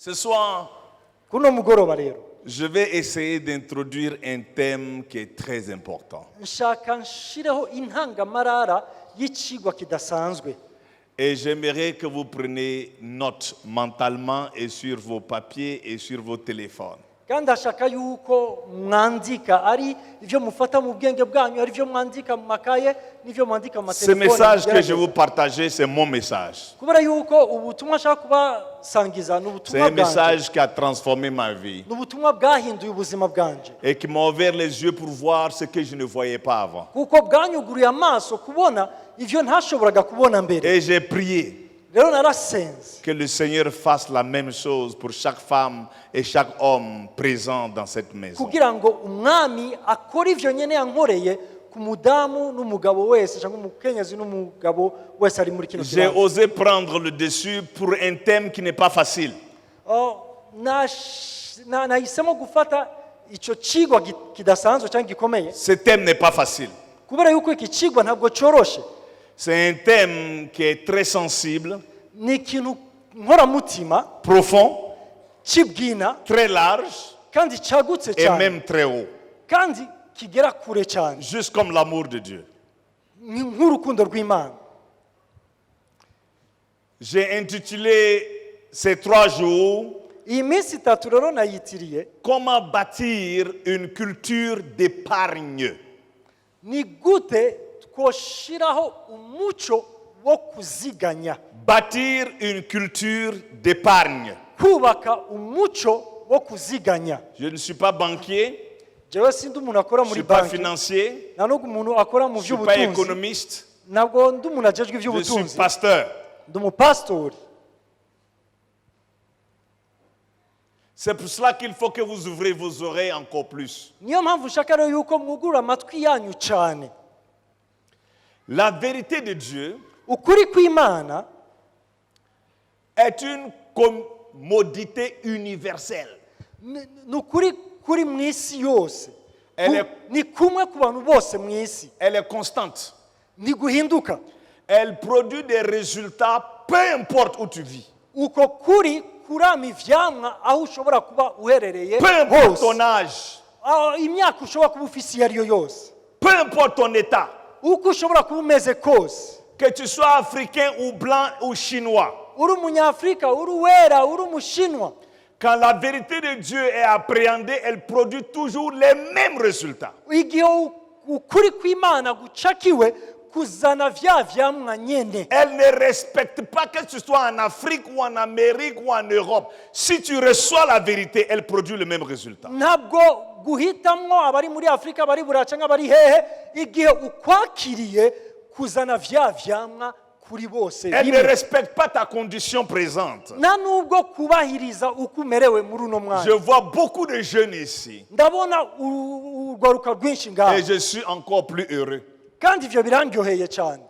Ce soir, kuno mugoroba rero je vais essayer d'introduire un thème qui est très important. nshaka nshireho intangamarara y'icigwa kidasanzwe Et j'aimerais que vous preniez note mentalement et sur vos papiers et sur vos téléphones. kandi ndashaka yuko mwandika ari ivyo mufata mu bwenge bwanyu ari ivyo mwandika mu makaye n'ivyo mwandika mu Ce matelefone message que je vais vous partager, c'est mon message. kubera yuko ubutumwa nshaka kubasangiza C'est n'ubutumwa un bwanje message qui a transformé ma vie n'ubutumwa bwahinduye ubuzima bwanje et qui m'a ouvert les yeux pour voir ce que je ne voyais pas avant. kuko bwanyuguriye amaso kubona ivyo ntashoboraga kubona mbere Et j'ai prié rero narasenze que le Seigneur fasse la même chose pour chaque femme et chaque homme présent dans cette maison. kugira ngo umwami akore ivyo nyene yankoreye ku mudamu n'umugabo wese cyangwa umukenyezi n'umugabo wese ari muri kino J'ai kibanza. osé prendre le dessus pour un thème qui n'est pas facile. Nahisemo gufata icyo cigwa kidasanzwe cyangwa gikomeye Ce thème n'est pas facile. kubera yuko iki cigwa ntabwo coroshe C'est un thème qui est très sensible, ni ikintu nkoramutima profond, kibwina très large kandi cyagutse et cyane même très haut. kandi kigera kure cyane Juste comme l'amour de Dieu. nk'urukundo rw'Imana. J'ai intitulé ces 3 jours iyi minsi itatu rero nayitiriye Comment bâtir une culture d'épargne. ni gute twoshiraho umuco wo kuziganya, Bâtir une culture d'épargne. kubaka umuco wo kuziganya. Je ne suis pas banquier, jewe sindi umuntu akora je ne muri suis pas banki, financier, nta n'ubwo umuntu akora mu je ne suis pas by'ubutunzi, économiste, ntabwo ndi umuntu ajejwe je suis iby'ubutunzi, pasteur. ndi umupasitori. C'est pour cela qu'il faut que vous ouvrez vos oreilles encore plus. niyo mpamvu nshaka rero yuko mwugurura amatwi yanyu cyane. La vérité de Dieu ukuri kw'Imana est une commodité universelle. ni ukuri kuri mu isi yose. Elle ni kumwe ku bantu bose mu isi, Elle est constante. ntiguhinduka. Elle produit des résultats peu importe où tu vis. uko kuri kurama ivyamwa aho ushobora kuba uherereye Peu importe hose, ton âge, imyaka ushobora kuba ufise iyo ari yo yose, peu importe ton état, uko ushobora kuba umeze kose, que tu sois africain ou blanc ou chinois. uri umunyafurika, uri uwera, uri umushinwa, Quand la vérité de Dieu est appréhendée, elle produit toujours les mêmes résultats. igihe ukuri kw'Imana gucakiwe kuzana vya vyamwa nyene. Elle ne respecte pas que tu sois en Afrique ou en Amérique ou en Europe. Si tu reçois la vérité, elle produit le même résultat. ntabwo guhitamwo abari muri Afurika, abari Burayi cyangwa abari hehe, igihe ukwakiriye kuzana vya vyamwa kuri bose Elle ne rimwe. respecte pas ta condition présente. nta nubwo kubahiriza uko umerewe muri uno Je mwanya. vois beaucoup de jeunes ici ndabona urwaruka rwinshi ngaho et je suis encore plus heureux. kandi ivyo birandyoheye cyane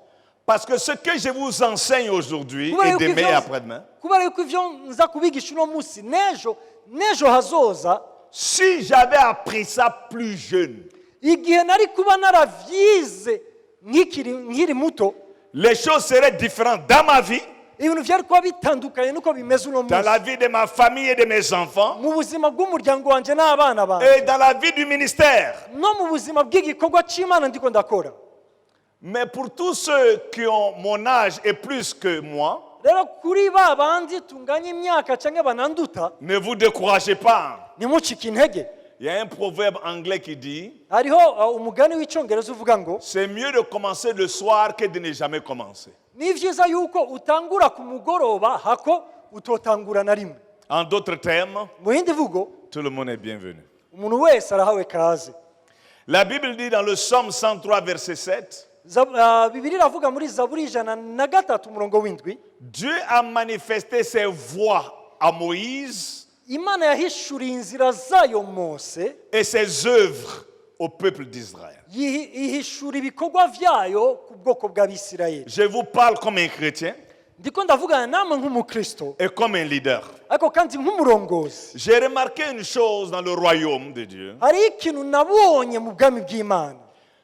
Parce que ce que je vous enseigne aujourd'hui kubera et yuko demain et ivyo- après-demain, kubera yuko ivyo nza kubigisha uno munsi n'ejo hazoza, si j'avais appris ça plus jeune, igihe nari kuba naravyize nkiri muto, les choses seraient différentes dans ma vie, ibintu vyari kuba bitandukanye nuko bimeze uno dans la munsi, vie de ma famille et de mes enfants, mu buzima bw'umuryango wanje n'abana banje, et dans la vie du ministère. no mu buzima bw'igikorwa c'Imana ndiko ndakora. Mais pour tous ceux qui ont mon âge et plus que moi, rero kuri ba bandi tunganya imyaka canke bananduta, ne vous découragez pas. ntimucike intege. Il y a un proverbe anglais qui dit, hariho umugani w'icyongereza uvuga ngo c'est mieux de commencer le soir que de ne jamais commencer. ni vyiza yuko utangura ku mugoroba hako utotangura na rimwe. En d'autres termes, mu yindi vugo, tout le monde est bienvenu. umuntu wese arahawe kaze. La Bible dit dans le Psaume 103, verset 7, Bibiliya iravuga muri Zaburi 103 umurongo w'indwi, Dieu a manifesté ses voies à Moïse Imana yahishuriye inzira zayo Mose, et ses œuvres au peuple d'Israël. ihishura ibikorwa vyayo ku bwoko bw'Abisirayeli. Je vous parle comme un chrétien ndiko ndavugana namwe nk'umukristo, et comme un leader. ariko kandi nk'umurongozi. J'ai remarqué une chose dans le royaume de Dieu. hariho ikintu nabonye mu bwami bw'Imana.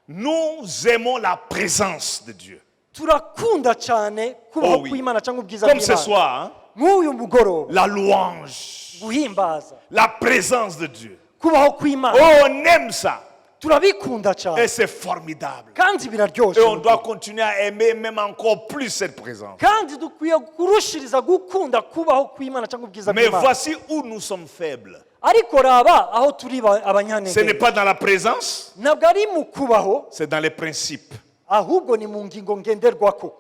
Nous aimons la présence de Dieu. turakunda cyane kubaho oui. kw'Imana cyangwa ubwiza Comme ce bw'Imana. soir, hein, nk'uyu mugoroba la louange. guhimbaza la présence de Dieu. kubaho kw'Imana Oh, on aime ça. turabikunda Et cyane c'est formidable. kandi Et biraryoshe on doit continuer à aimer même encore plus cette présence. kandi dukwiye kurushiriza gukunda kubaho kw'Imana cyangwa ubwiza Mais bw'Imana voici où nous sommes faibles. ariko raba aho turi Ce n'est abanyantege pas dans la présence, ntabwo ari mu kubaho c'est dans les principes. ahubwo ni mu ngingo ngenderwako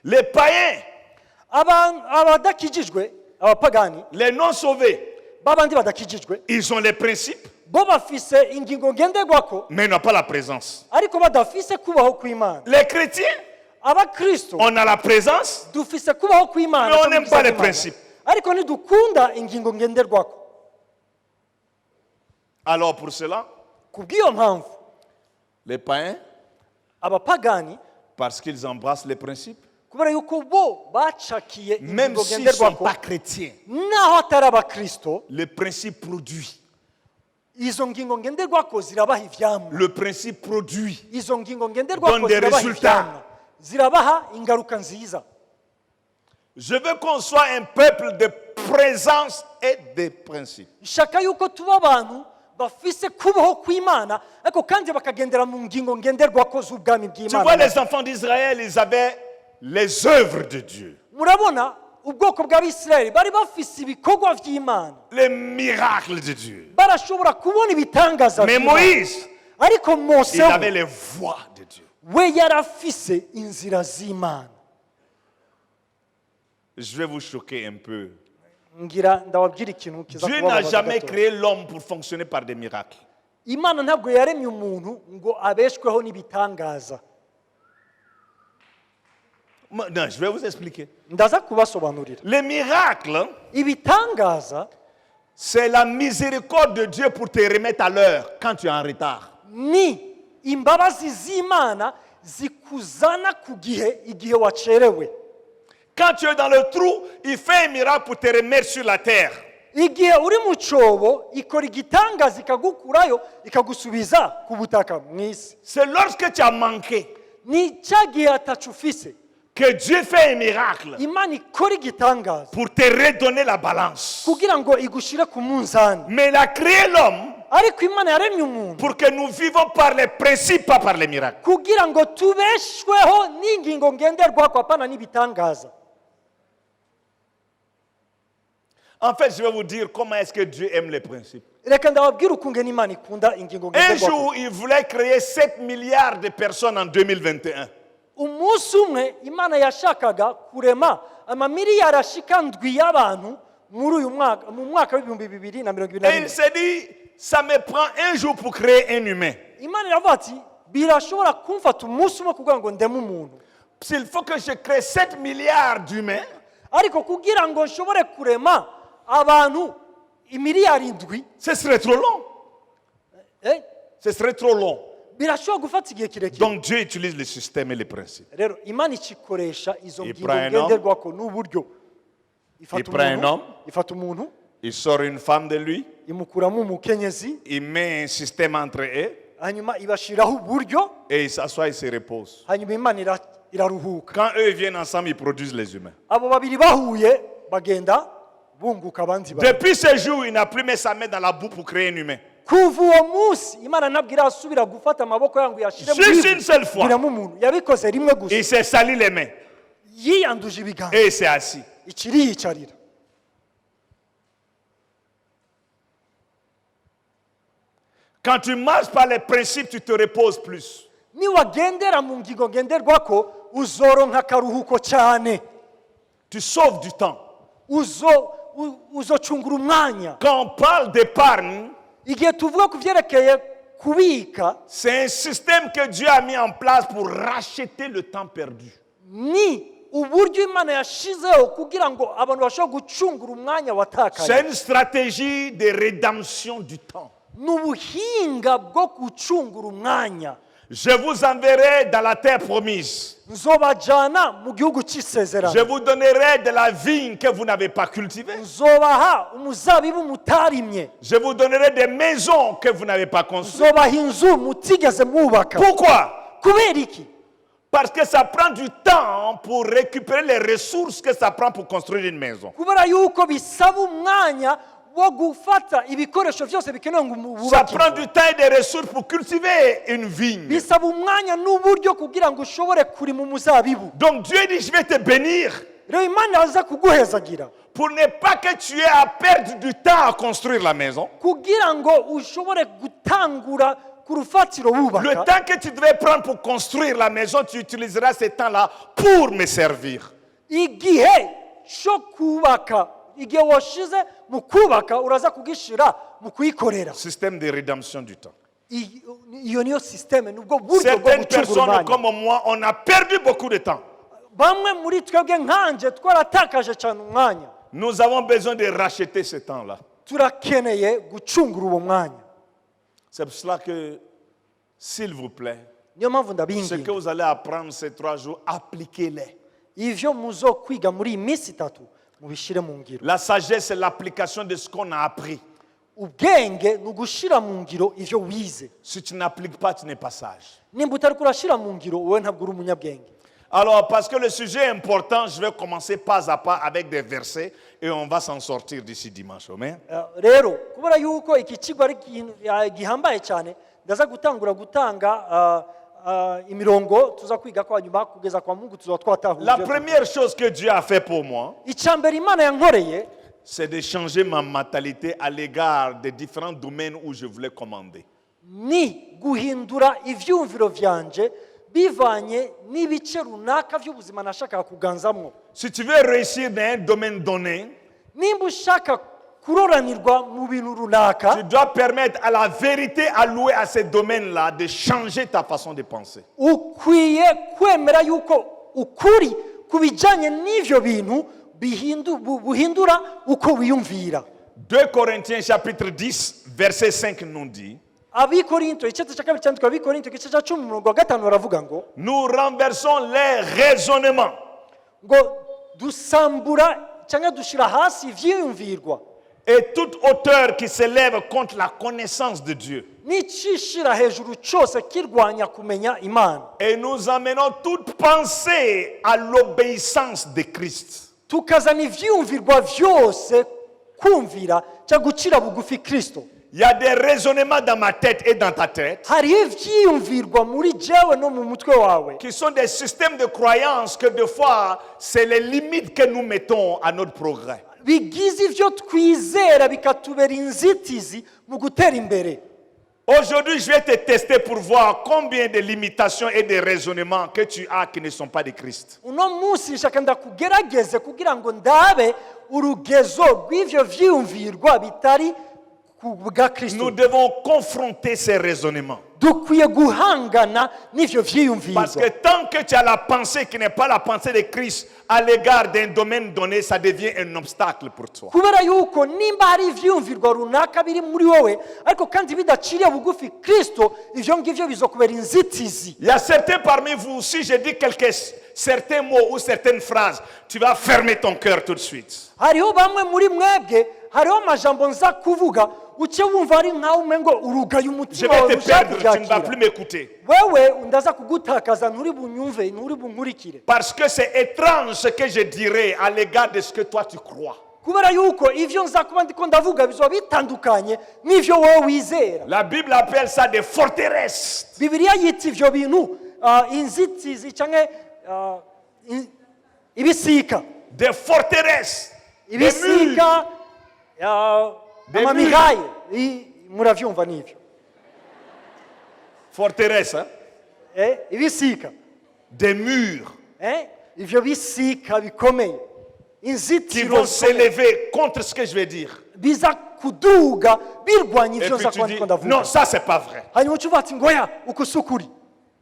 Les païens, abadakijijwe abapagani les non-sauvés, babandi badakijijwe ils ont les principes, bo bafise ingingo ngenderwako mais ils n'ont pas la présence. ariko badafise kubaho kw'Imana Les chrétiens, abakristo on a la présence, dufise kubaho kw'Imana mais on cyangwa n'aime ubwiza pas les bw'Imana. principes. ariko ntidukunda ingingo ngenderwako Alors pour cela, kubw'iyo mpamvu les païens, abapagani parce qu'ils embrassent les principes, kubera yuko bo bacakiye même ingingo s'ils ne sont ngenderwako pas chrétiens, naho atari abakristo le principe produit. izo ngingo ngenderwako zirabaha ivyamwa Le principe produit. izo ngingo ngenderwako Donne des zirabaha résultats. ivyamwa zirabaha ingaruka nziza Je veux qu'on soit un peuple de présence et de principes. nshaka yuko tuba abantu bafise kubaho kw'Imana ariko kandi bakagendera mu ngingo ngenderwako z'ubwami Tu vois, bw'Imana les enfants d'Israël, ils avaient les œuvres de Dieu, murabona ubwoko bw'abisirayeli bari bafise ibikorwa vy'Imana les miracles de Dieu. barashobora kubona ibitangaza Mais vy'Imana. Moïse, ariko mose il avait we les voies de Dieu. we yari afise inzira z'Imana Je vais vous choquer un peu. ngira ndababwira ikintu kiza Dieu n'a kubabaza jamais gato. créé l'homme pour fonctionner par des miracles. Imana ntabwo yaremye umuntu ngo abeshweho n'ibitangaza Non, je vais vous expliquer. ndaza kubasobanurira Les miracles, ibitangaza c'est la miséricorde de Dieu pour te remettre à l'heure quand tu es en retard. ni imbabazi z'Imana zikuzana ku gihe igihe wacerewe Quand tu es dans le trou, il fait un miracle pour te remettre sur la terre. igihe uri mu cyobo ikora igitangaza ikagukurayo ikagusubiza ku butaka mu isi C'est lorsque tu as manqué ni cya gihe atacu ufise que Dieu fait un miracle Imana ikora igitangaza pour te redonner la balance. kugira ngo igushire ku munzani Mais il a créé l'homme ariko Imana yaremye umuntu pour que nous vivons par les principes, pas par les miracles. kugira ngo tubeshweho n'ingingo ngenderwako apana n'ibitangaza En fait, je vais vous dire comment est-ce que Dieu aime les principes. reka ndababwira ukungene Imana ikunda ingingo Un ngenderwako jour, il voulait créer 7 milliards de personnes en 2021. umunsi umwe Imana yashakaga kurema amamiliyari ashika ndwi y'abantu muri uyu mwaka mu mwaka w'ibihumbi bibiri na mirongo ibiri na Et il rimwe s'est dit, ça me prend un jour pour créer un humain. Imana iravuga ati birashobora kumfata umunsi umwe kugira ngo ndeme umuntu S'il faut que je crée 7 milliards d'humains, ariko kugira ngo nshobore kurema abantu imiliyari indwi ce serait trop long. Ce serait trop long. birashobora gufata igihe kirekire Donc Dieu utilise le système et les principes. rero Imana ikikoresha izo Il ngingo prend un homme. ngenderwako n'uburyo Il prend un homme. ifata umuntu Il sort une femme de lui, imukuramo umukenyezi il met un système entre eux hanyuma ibashiraho uburyo et il s'assoit et se repose. hanyuma Imana iraruhuka Quand eux viennent ensemble, ils produisent les humains. abo babiri bahuye bagenda bunguka abandi bantu Depuis ce jour, il n'a plus mis sa main dans la boue pour créer un humain. kuva uwo munsi Imana ntabwo irasubira gufata amaboko yangu yashire Juste une seule fois. giramo umuntu yabikoze rimwe gusa Il s'est sali les mains yiyanduje ibiganza et il s'est assis. ikiriyicarira Quand tu marches par les principes, tu te reposes plus. niwagendera mu ngingo ngenderwako uzoronka akaruhuko cyane Tu sauves du temps. uzocungura umwanya Quand on parle d'épargne, igihe tuvuga ku byerekeye kubika c'est un système que Dieu a mis en place pour racheter le temps perdu. ni uburyo Imana yashizeho kugira ngo abantu bashobore gucungura umwanya C'est watakaye une stratégie de rédemption du temps. ni ubuhinga bwo gucungura umwanya Je vous enverrai dans la terre promise. nzobajana mu gihugu cy'isezerano Je vous donnerai de la vigne que vous n'avez pas cultivée. nzobaha umuzabibu mutarimye Je vous donnerai des maisons que vous n'avez pas construites. nzobaha inzu mutigeze mwubaka Pourquoi? kubera iki Parce que ça prend du temps pour récupérer les ressources que ça prend pour construire une maison. kubera yuko bisaba umwanya wo gufata ibikoresho byose bikenewe ngo Ça wubake prend du temps et des ressources pour cultiver une vigne. bisaba umwanya n'uburyo kugira ngo ushobore kurima umuzabibu Donc Dieu dit, je vais te bénir rero imana aza kuguhezagira pour ne pas que tu aies à perdre du temps à construire la maison. kugira ngo ushobore gutangura ku rufatiro Le wubaka temps que tu devais prendre pour construire la maison, tu utiliseras ce temps-là pour me servir. igihe cyo kubaka igihe washize mu kubaka uraza kugishira mu kuyikorera Système de rédemption du temps. iyo niyo systeme nubwo buryo bwo Certaines gucungura personnes umwanya comme moi, on a perdu beaucoup de temps. bamwe muri twebwe nkanje twaratakaje cyane umwanya Nous avons besoin de racheter ce temps-là. turakeneye gucungura uwo mwanya C'est pour cela que, s'il vous plaît, niyo mpamvu ce que ndabinginga vous allez apprendre ces 3 jours, appliquez-les. ivyo muzo kwiga muri iyi minsi itatu mubishire mu ngiro La sagesse, c'est l'application de ce qu'on a appris. ubwenge ni ugushira mu ngiro ivyo wize Si tu n'appliques pas, tu n'es pas sage. nimba utari kurashira mu ngiro wowe ntabwo uri umunyabwenge Alors, parce que le sujet est important, je vais commencer pas à pas avec des versets et on va s'en sortir d'ici dimanche. Amen. rero kubera yuko iki kigo ari ikintu gihambaye cyane ndaza gutanga imirongo tuza kwiga kwa nyuma kugeza kwa Mungu tuza twatahuje La première chose que Dieu a fait pour moi, icyambere imana yankoreye c'est de changer ma mentalité à l'égard des différents domaines où je voulais commander. ni guhindura ivyumviro vyanje bivanye n'ibice runaka by'ubuzima nashakaga kuganzamwo Si tu veux réussir dans un domaine donné, nimba ushaka kuroranirwa mu bintu runaka tu dois permettre à la vérité allouée à ce domaine-là de changer ta façon de penser. ukwiye kwemera yuko ukuri ku bijyanye n'ivyo bintu buhindura uko wiyumvira 2 Corinthiens chapitre 10, verset 5 nous dit, abikorinto igice cya kabiri cyandikwa abikorinto igice cya 10:5 baravuga ngo nous renversons les raisonnements ngo dusambura cyangwa dushira hasi ivyiyumvirwa et toute hauteur qui s'élève contre la connaissance de Dieu. n'icishira hejuru cyose kirwanya kumenya imana Et nous amenons toute pensée à l'obéissance de Christ. tukazana ivyiyumvirwa vyose kumvira cyangwa gucira bugufi Kristo. Il y a des raisonnements dans ma tête et dans ta tête hariho ivyiyumvirwa muri jewe no mu mutwe wawe qui sont des systèmes de croyances que des fois, c'est les limites que nous mettons à notre progrès. bigize ivyo twizera bikatubera inzitizi mu gutera imbere. Aujourd'hui, je vais te tester pour voir combien de limitations et de raisonnements que tu as qui ne sont pas de Christ. uno munsi nshaka ndakugerageze kugira ngo ndabe urugezo rw'ivyo vyiyumvirwa bitari ku bwa Kristo. Nous devons confronter ces raisonnements. dukwiye guhangana n'ivyo Parce vyiyumvirwa que tant que tu as la pensée qui n'est pas la pensée de Christ à l'égard d'un domaine donné, ça devient un obstacle pour toi. kubera yuko nimba hari ivyiyumvirwa runaka biri muri wowe ariko kandi bidaciriye bugufi Kristo ivyo ngivyo bizokubera inzitizi. Il y a certains parmi vous, si je dis certains mots ou certaines phrases, tu vas fermer ton cœur tout de suite. hariho bamwe muri mwebwe hariho amajambo nza kuvuga uce wumva ari nkaho umengo urugaye Je umutima vais wawe te ushaka perdre, tu ne vas plus kubyakira m'écouter. wewe ndaza kugutakaza nturi bunyumve nturi bunkurikire Parce que c'est étrange ce que je dirais à l'égard de ce que toi tu crois. kubera yuko ivyo nza kuba ndiko ndavuga bizoba bitandukanye n'ivyo wowe wizera. La Bible appelle ça des forteresses. Bibiliya yita ivyo bintu inzitizi canke ibisika Des forteresses. Des murs. ibisika Des amamigaye muravyumva n'ivyo Forteresses, hein? ibisika Des murs ivyo bisika bikomeye qui inzitiro vont zikomeye, s'élever contre ce que je vais dire. biza kuduga birwanya Et ivyo puis nza tu kuba dis, ndiko ndavuga non, ça c'est pas vrai. hanyuma uca uvuga ati ngoya uko si ukuri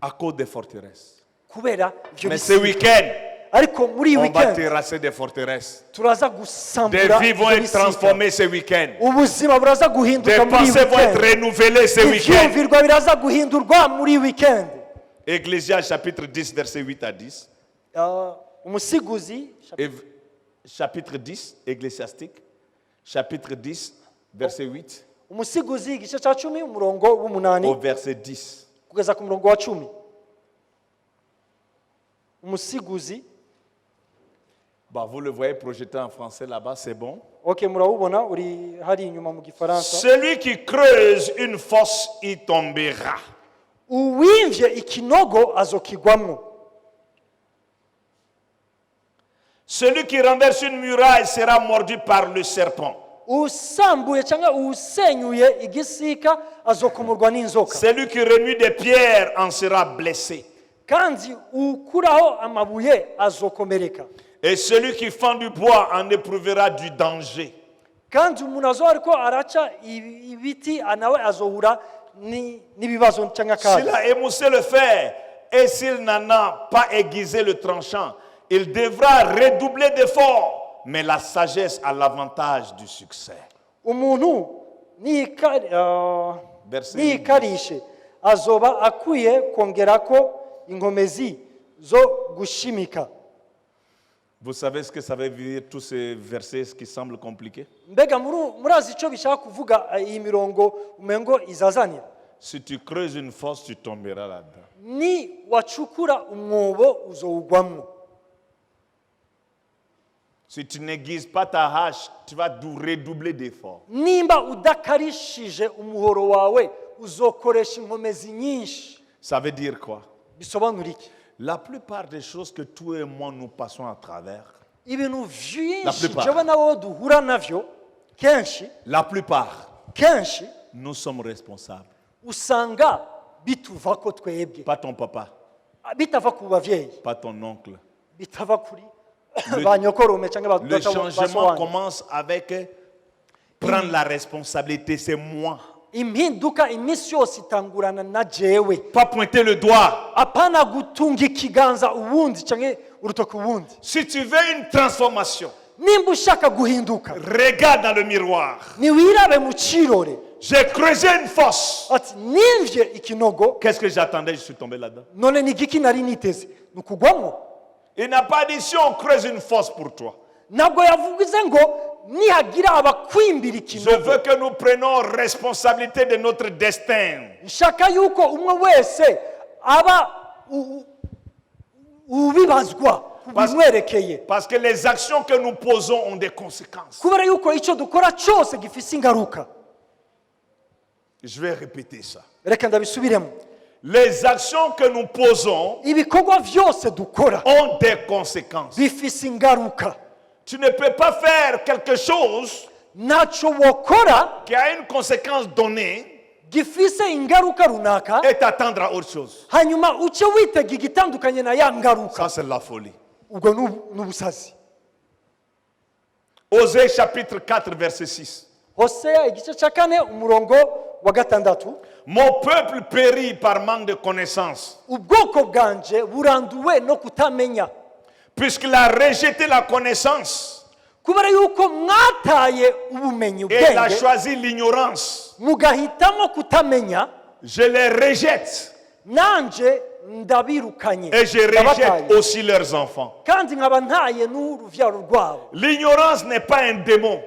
À cause des forteresses. kubera ivyo Mais ce bisika week-end, ariko muri iyi on va weekend terrasser des forteresses. turaza Des gusambura vies vont ivyo être bisika. transformées ce week-end. ubuzima buraza Des guhinduka muri iyi pensées vont être weekend renouvelées ce week-end. ivyumvirwa biraza guhindurwa muri iyi weekend. Ecclésias chapitre 10, verset 8 à 10. Umusiguzi Chapitre 10, ecclésiastique. Chapitre 10, verset 8 umusiguzi igice cya 10 umurongo au w'umunani verset 10. kugeza ku murongo wa 10. umusiguzi. Bah, vous le voyez projeté en français là-bas, c'est bon. Okay, murawubona uri hari inyuma mu gifaransa. Celui qui creuse une fosse y tombera. Uwimvye ikinogo azokigwamwo. Celui qui renverse une muraille sera mordu par le serpent. Usambuye cyangwa usenyuye igisika azokomorwa n'inzoka. Celui qui remue des pierres en sera blessé. Kandi ukuraho amabuye azokomereka. Et celui qui fend du bois en éprouvera du danger. Kandi umuntu azoba ariko araca ibiti nawe azohura n'ibibazo cyangwa S'il akaga. a émoussé le fer et s'il n'en a pas aiguisé le tranchant, il devra redoubler d'efforts, mais la sagesse a l'avantage du succès. Umuntu Verset nikarishe azoba akwiye kongerako ingomezi zo gushimika. Vous savez ce que ça veut dire tous ces versets qui semblent compliqués? Mbega murazi icyo bishaka kuvuga iyi mirongo umengo izazanira. Si tu creuses une fosse, tu tomberas là-dedans. Ni wacukura umwobo uzowugwamwo. Si tu n'aiguises pas ta hache, tu vas redoubler d'efforts. Nimba udakarishije umuhoro wawe uzokoresha inkomezi nyinshi. Ça veut dire quoi? Bisobanura iki? La plupart des choses que toi et moi nous passons à travers, Ibintu La vyinshi plupart. jewe nawe duhura navyo kenshi la plupart, nous sommes responsables. usanga bituvako twebwe. Pas ton papa, Bitava ku bavyeyi, pas ton oncle. bitava kuri banyokorume cyangwa Le changement basobanyi. commence avec prendre la responsabilité, c'est moi. Impinduka imisi yose itangurana na jewe. Pas pointer le doigt. Apana gutunga ikiganza ubundi cyangwa urutoki ubundi. Si tu veux une transformation, Nimba ushaka guhinduka, regarde dans le miroir. niwirabe mu kirore. J'ai creusé une fosse. Ati nimvye ikinogo, Qu'est-ce que j'attendais? Je suis tombé là-dedans. none ni giki nari niteze? Nukugwamwo. Il n'a pas dit si on creuse une fosse pour toi. Ntabwo yavuze ngo nihagira abakwimbira Je ikinogo. veux que nous prenions responsabilité de notre destin. Nshaka yuko umwe wese aba ubibazwa kubimwerekeye. Parce que les actions que nous posons ont des conséquences. Kubera yuko icyo dukora cyose gifise ingaruka. Je vais répéter ça. Reka ndabisubiremo. Les actions que nous posons Ibikorwa byose dukora ont des conséquences. bifise ingaruka. Tu ne peux pas faire quelque chose Naco wokora qui a une conséquence donnée gifise ingaruka runaka et t'attendre à autre chose. hanyuma uce witega igitandukanye na ya ngaruka. Ça, c'est la folie. Ubwo n'ubusazi. Osée chapitre 4, verset 6. Hosea igice cya 4 umurongo wa 6. Mon peuple périt par manque de connaissance, Ubwoko bwanje buranduwe no kutamenya. puisqu'il a rejeté la connaissance Kubera yuko mwataye ubumenyi et il a ubwenge choisi l'ignorance. mugahitamo kutamenya, Je les rejette nanje ndabirukanye et je ndabataye. rejette aussi leurs enfants. Kandi nkaba ntaye n'uruvyaro rwabo. L'ignorance n'est pas un démon.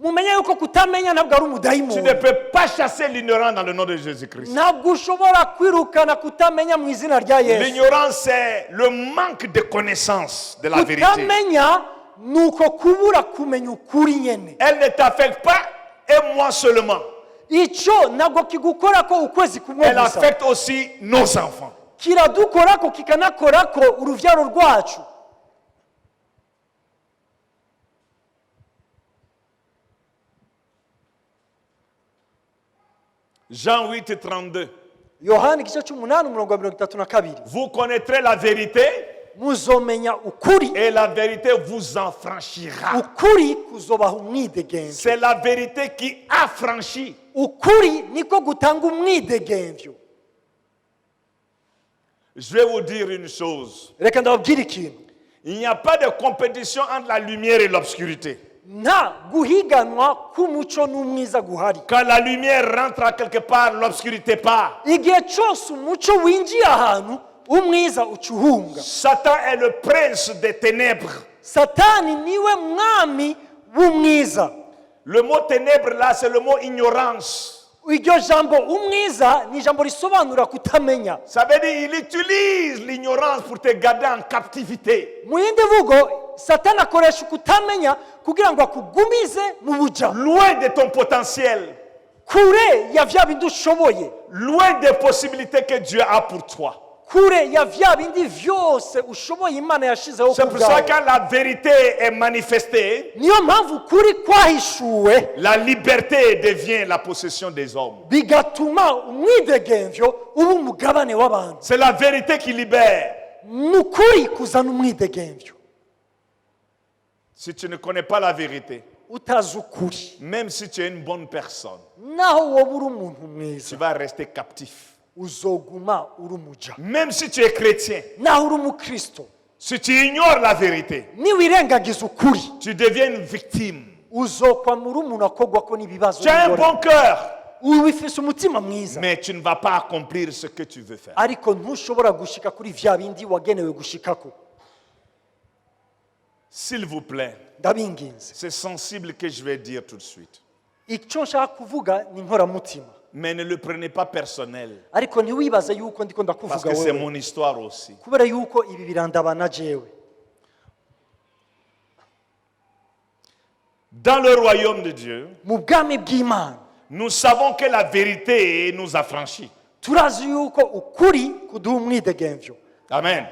Mumenye yuko kutamenya ntabwo ari Tu ne umudayimoni. peux pas chasser l'ignorance dans le nom de Jésus-Christ. Ntabwo ushobora kwirukana kutamenya mu izina rya Yesu. L'ignorance, c'est le manque de connaissance de la vérité. Kutamenya nuko kubura kumenya ukuri nyene. Elle ne t'affecte pas et moi seulement. Ico ntabwo kigukorako ukwezi kumwe Elle gusa. affecte aussi nos enfants. Kiradukorako kikanakorako uruvyaro rwacu. Jean 8, 32. Yohana igice cy'umunani umurongo wa 32. Vous connaîtrez la vérité Muzomenya ukuri, et la vérité vous affranchira. ukuri kuzobaha umwidegemvyo. C'est la vérité qui affranchit. Ukuri niko gutanga umwidegemvyo. Je vais vous dire une chose. Reka ndababwira ikintu. Il n'y a pas de compétition entre la lumière et l'obscurité. Nta guhiganwa k'umuco n'umwiza guhari. Quand la lumière rentre à quelque part, l'obscurité part. Igihe cyose umuco winjiye ahantu umwiza ucuhunga. Satan est le prince des ténèbres. Satani niwe mwami w'umwiza. Le mot ténèbres là, c'est le mot ignorance. iryo jambo umwiza ni ijambo risobanura kutamenya. Ça veut dire il utilise l'ignorance pour te garder en captivité. Mu yindi mvugo satani akoresha kutamenya kugira ngo akugumize mu buja, Loin de ton potentiel. kure ya vya bindi ushoboye, Loin des possibilités que Dieu a pour toi. kure ya vya bindi vyose ushoboye Imana yashizeho C'est pour ça kubwawe. que quand la vérité est manifestée, Niyo mpamvu kuri kwahishuwe la liberté devient la possession des hommes. bigatuma umwidegemvyo uba umugabane w'abantu. C'est la vérité qui libère. Ni ukuri kuzana umwidegemvyo. Si tu ne connais pas la vérité, Utazi ukuri, même si tu es une bonne personne, naho woba uri umuntu tu mwiza, vas rester captif. uzoguma uri umuja. Même si tu es chrétien, Naho uri umukristo, si tu ignores la vérité, niwirengagiza ukuri, tu deviens une victime. uzokwamura umuntu akogwako n'ibibazo Tu as un n'ingorane. bon cœur, Wifise umutima mwiza, mais tu ne vas pas accomplir ce que tu veux faire. ariko ntushobora gushika kuri vya bindi wagenewe gushikako. S'il vous plaît, Ndabinginze, c'est sensible que je vais dire tout de suite. icyo nshaka kuvuga ni inkoramutima, Mais ne le prenez pas personnel, ariko ntiwibaze yuko ndiko parce ndakuvuga que c'est wewe, mon histoire aussi. kubera yuko ibi birandabana jewe. Dans le royaume de Dieu, Mu bwami bw'Imana nous savons que la vérité nous affranchit. turazi yuko ukuri kuduha umwidegemvyo. Amen.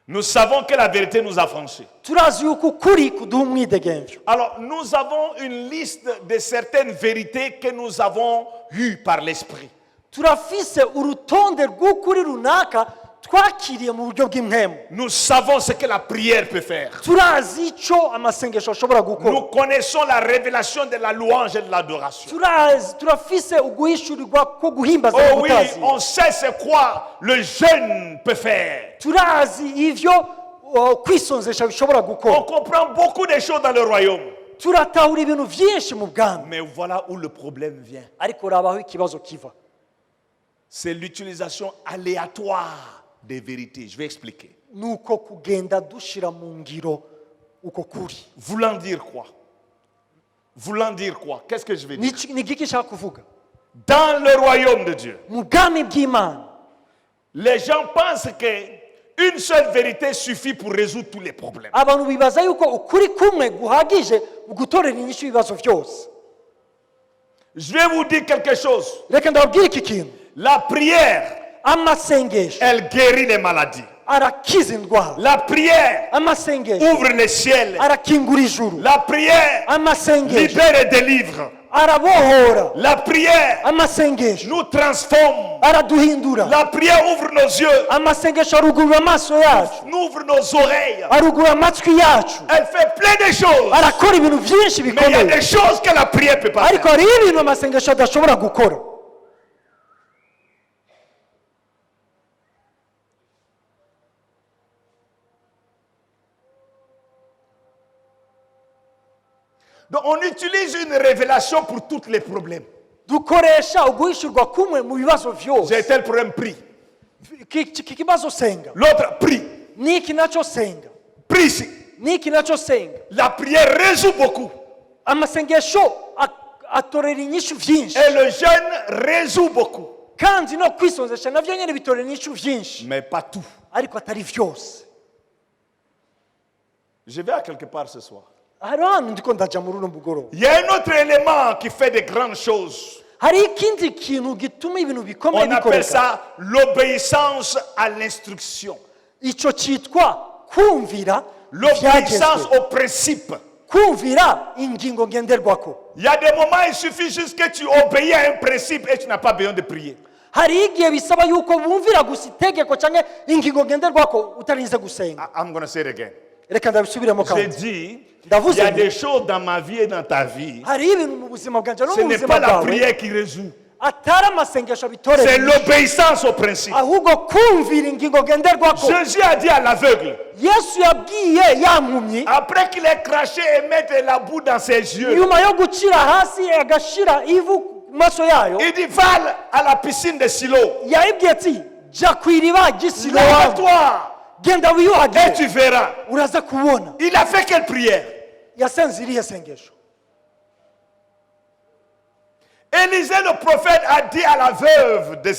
Nous savons que la vérité nous affranchit. Turazi yuko ukuri kuduha umwidegemvyo. Alors, nous avons une liste de certaines vérités que nous avons eues par l'Esprit. Turafise urutonde rw'ukuri runaka twakiriye mu buryo bw'impwemu. Nous savons ce que la prière peut faire. Turazi ico amasengesho ashobora Nous gukora. connaissons la révélation de la louange et de l'adoration. Turafise uguhishurirwa ko guhimbaza Oh no oui, gutazi. on sait c'est quoi le jeûne peut faire. Turazi ivyo kwisonzesha bishobora On gukora. comprend beaucoup de choses dans le royaume. Turatahura ibintu vyinshi mu bwami, Mais voilà où le problème vient. ariko rabaho ikibazo kiva. C'est l'utilisation aléatoire des vérités. Je vais expliquer. Nuko kugenda dushira mu ngiro uko kuri. Voulant dire quoi? Voulant dire quoi? Qu'est-ce que je vais dire? Ni giki nshaka kuvuga? Dans le royaume de Dieu, Mu bwami bw'Imana les gens pensent que une seule vérité suffit pour résoudre tous les problèmes. abantu bibaza yuko ukuri kumwe guhagije mu gutorera inyishu ibibazo byose. Je vais vous dire quelque chose. Reka ndababwire iki kintu. La prière, Amasengesho elle guérit les maladies. arakiza indwara. La prière Amasengesho ouvre le ciel. arakingura ijuru. La prière Amasengesho libère et délivre. arabohora. La prière Amasengesho nous transforme. araduhindura. La prière ouvre nos yeux, Amasengesho arugurura amaso yacu, ouvre nos oreilles. arugurura amatwi yacu, Elle fait plein de choses. arakora ibintu byinshi Mais il y a bikomeye, des choses que la prière ne peut pas ariko faire. hariho ibintu amasengesho adashobora gukora. Donc on utilise une révélation pour tous les problèmes. Dukoresha uguhishurwa kumwe mu bibazo byose. J'ai tel problème, prie. Iki kibazo senga, L'autre, prie. niki nacho senga, Prie ici. niki nacho senga. La prière résout beaucoup. Amasengesho atorera inyishu vyinshi, Et le jeûne résout beaucoup. kandi no kwisonzesha navyo nyene bitorera inyishu vyinshi, Mais pas tout. ariko atari vyose. Je vais à quelque part ce soir. Hariho ahantu ndiko ndaja muri uno mugoroba. Il y a un autre élément qui fait de grandes choses. Hari ikindi kintu gituma ibintu bikomeye On appelle bikoreka. ça l'obéissance à l'instruction. Ico citwa kumvira L'obéissance ivyagezwe, au principe. kumvira ingingo ngenderwako. Il y a des moments, il suffit juste que tu obéis à un principe et tu n'as pas besoin de prier. Hari igihe bisaba yuko bumvira gusa itegeko canke ingingo ngenderwako utarinze gusenga. I'm going to say it again. Reka ndabisubiremo J'ai kandi. dit, il Ndavuze y a nti, des choses dans ma vie et dans ta vie. hariho ibintu mu buzima bwanje no Ce mu n'est buzima pas la bwawe prière qui résout. atari amasengesho bitorera C'est inyishu, l'obéissance au principe. ahubwo kumvira ingingo ngenderwako. Jésus a dit à l'aveugle, Yesu yabwiye ya mpumyi après qu'il ait craché et mettre la boue dans ses yeux, nyuma yo gucira hasi agashira ivu ku maso yayo, il dit, va à la piscine de Silo. yayibwiye ati jya ku iriba ry'Isiloamu, Lève-toi genda et wiyuhagire tu verras. uraza kubona. Il a fait quelle prière? Yasenze irihe sengesho? Et Élisée, le prophète, a dit à la veuve de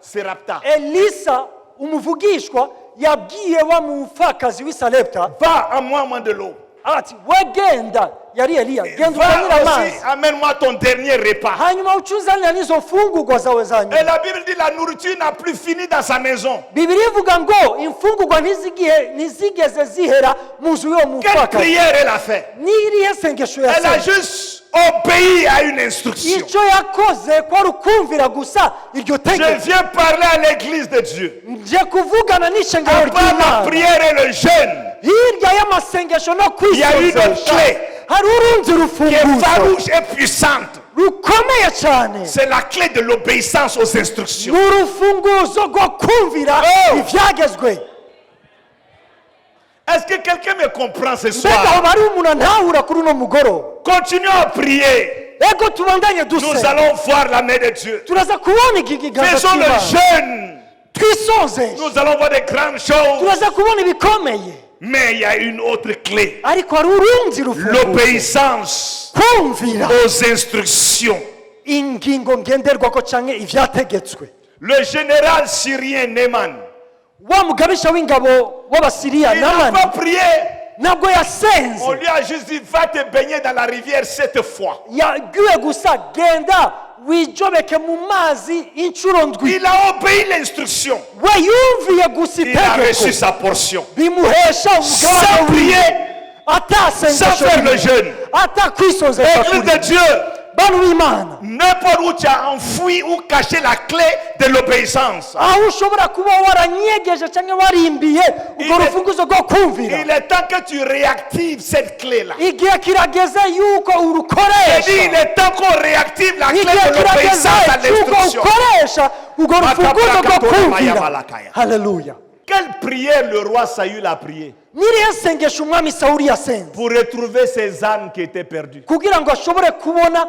Sérapta, elisa umuvugishwa yabwiye wa mupfakazi w'i Sarepta va à moi de l'eau. ati we genda, yari Eliya, genda uzanire Va amazi aussi, amène-moi ton dernier repas. hanyuma ucuzanira n'izo mfungurwa zawe za Et nyuma. la Bible dit la nourriture n'a plus fini dans sa maison. Bibiri ivuga ngo imfungurwa ntizigeze zihera mu nzu y'uwo Quelle mupfakazi. prière elle a fait? N'irihe sengesho Elle a yasenze? juste obéi à une instruction. icyo yakoze kwari ukumvira gusa iryo Je tegeko. viens parler à l'église de Dieu. nje kuvugana n'ishengero À part la ry'Imana. prière et le jeûne, Hirya y'amasengesho no il y a une autre kwisozesha clé hari urundi qui est rufunguzo farouche et puissante. rukomeye cyane. C'est la clé de l'obéissance aux instructions. ni urufunguzo rwo kumvira Oh! ibyagezwe. Est-ce que quelqu'un me comprend ce mbega aho soir? bari umuntu antahura kuri uno mugoroba. Continuons à prier. ego tubandanye Nous dusenga, allons voir la main de Dieu. turaza kubona ikiganza Faisons le cy'Imana. jeûne. twisonzeshe, Nous allons voir des grandes choses. turaza kubona ibikomeye. Mais il y a une autre clé. ariko hari urundi rufunguzo, L'obéissance kumvira aux instructions. ingingo ngenderwako cyangwa ibyategetswe. Le général syrien Naaman, wa mugabisha w'ingabo w'abasiriya il n'a pas Namani prié. ntabwo yasenze, On lui a juste dit, va te baigner dans la rivière 7 fois. yabwiwe gusa genda wijobeke mu mazi inshuro ndwi. Il a obéi l'instruction. we yumviye gusa Il a reçu itegeko sa portion. bimuhesha Sans umugabane wiwe, prier, sans faire le jeûne. atakwisozesha Église kuri de Dieu, bantu b'Imana. n'importe où tu as enfoui ou caché la clé de l'obéissance, aho ushobora kuba waranyegeje cyangwa warimbiye urwo rufunguzo rwo kumvira, il est temps que tu réactives cette clé-là. igihe kirageze yuko Il dit, il urukoresha. est temps qu'on réactive la clé igihe de kirageze l'obéissance à yuko l'instruction. ukoresha urwo rufunguzo rwo kumvira. Malakaya. haleluya. Quelle prière le roi Saül a prié n'irihe sengesho umwami Sawuli yasenze pour retrouver ses ânes qui étaient perdues? kugira ngo ashobore kubona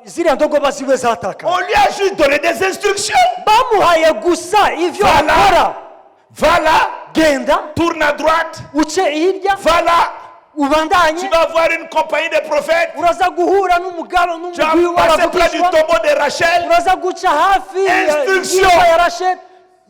ziriya ndogoba ziwe zataka? On lui a juste donné des instructions. bamuhaye gusa ivyo Voilà. akora. Va là, genda tourne à droite, uce hirya va là, ubandanye, tu vas voir une compagnie de prophètes. uraza guhura n'umugabo Tu vas n'umugwi passer près du w'abavugishwa, tombeau de Rachel. uraza guca hafi Instruction. y'imva ya Rasheli.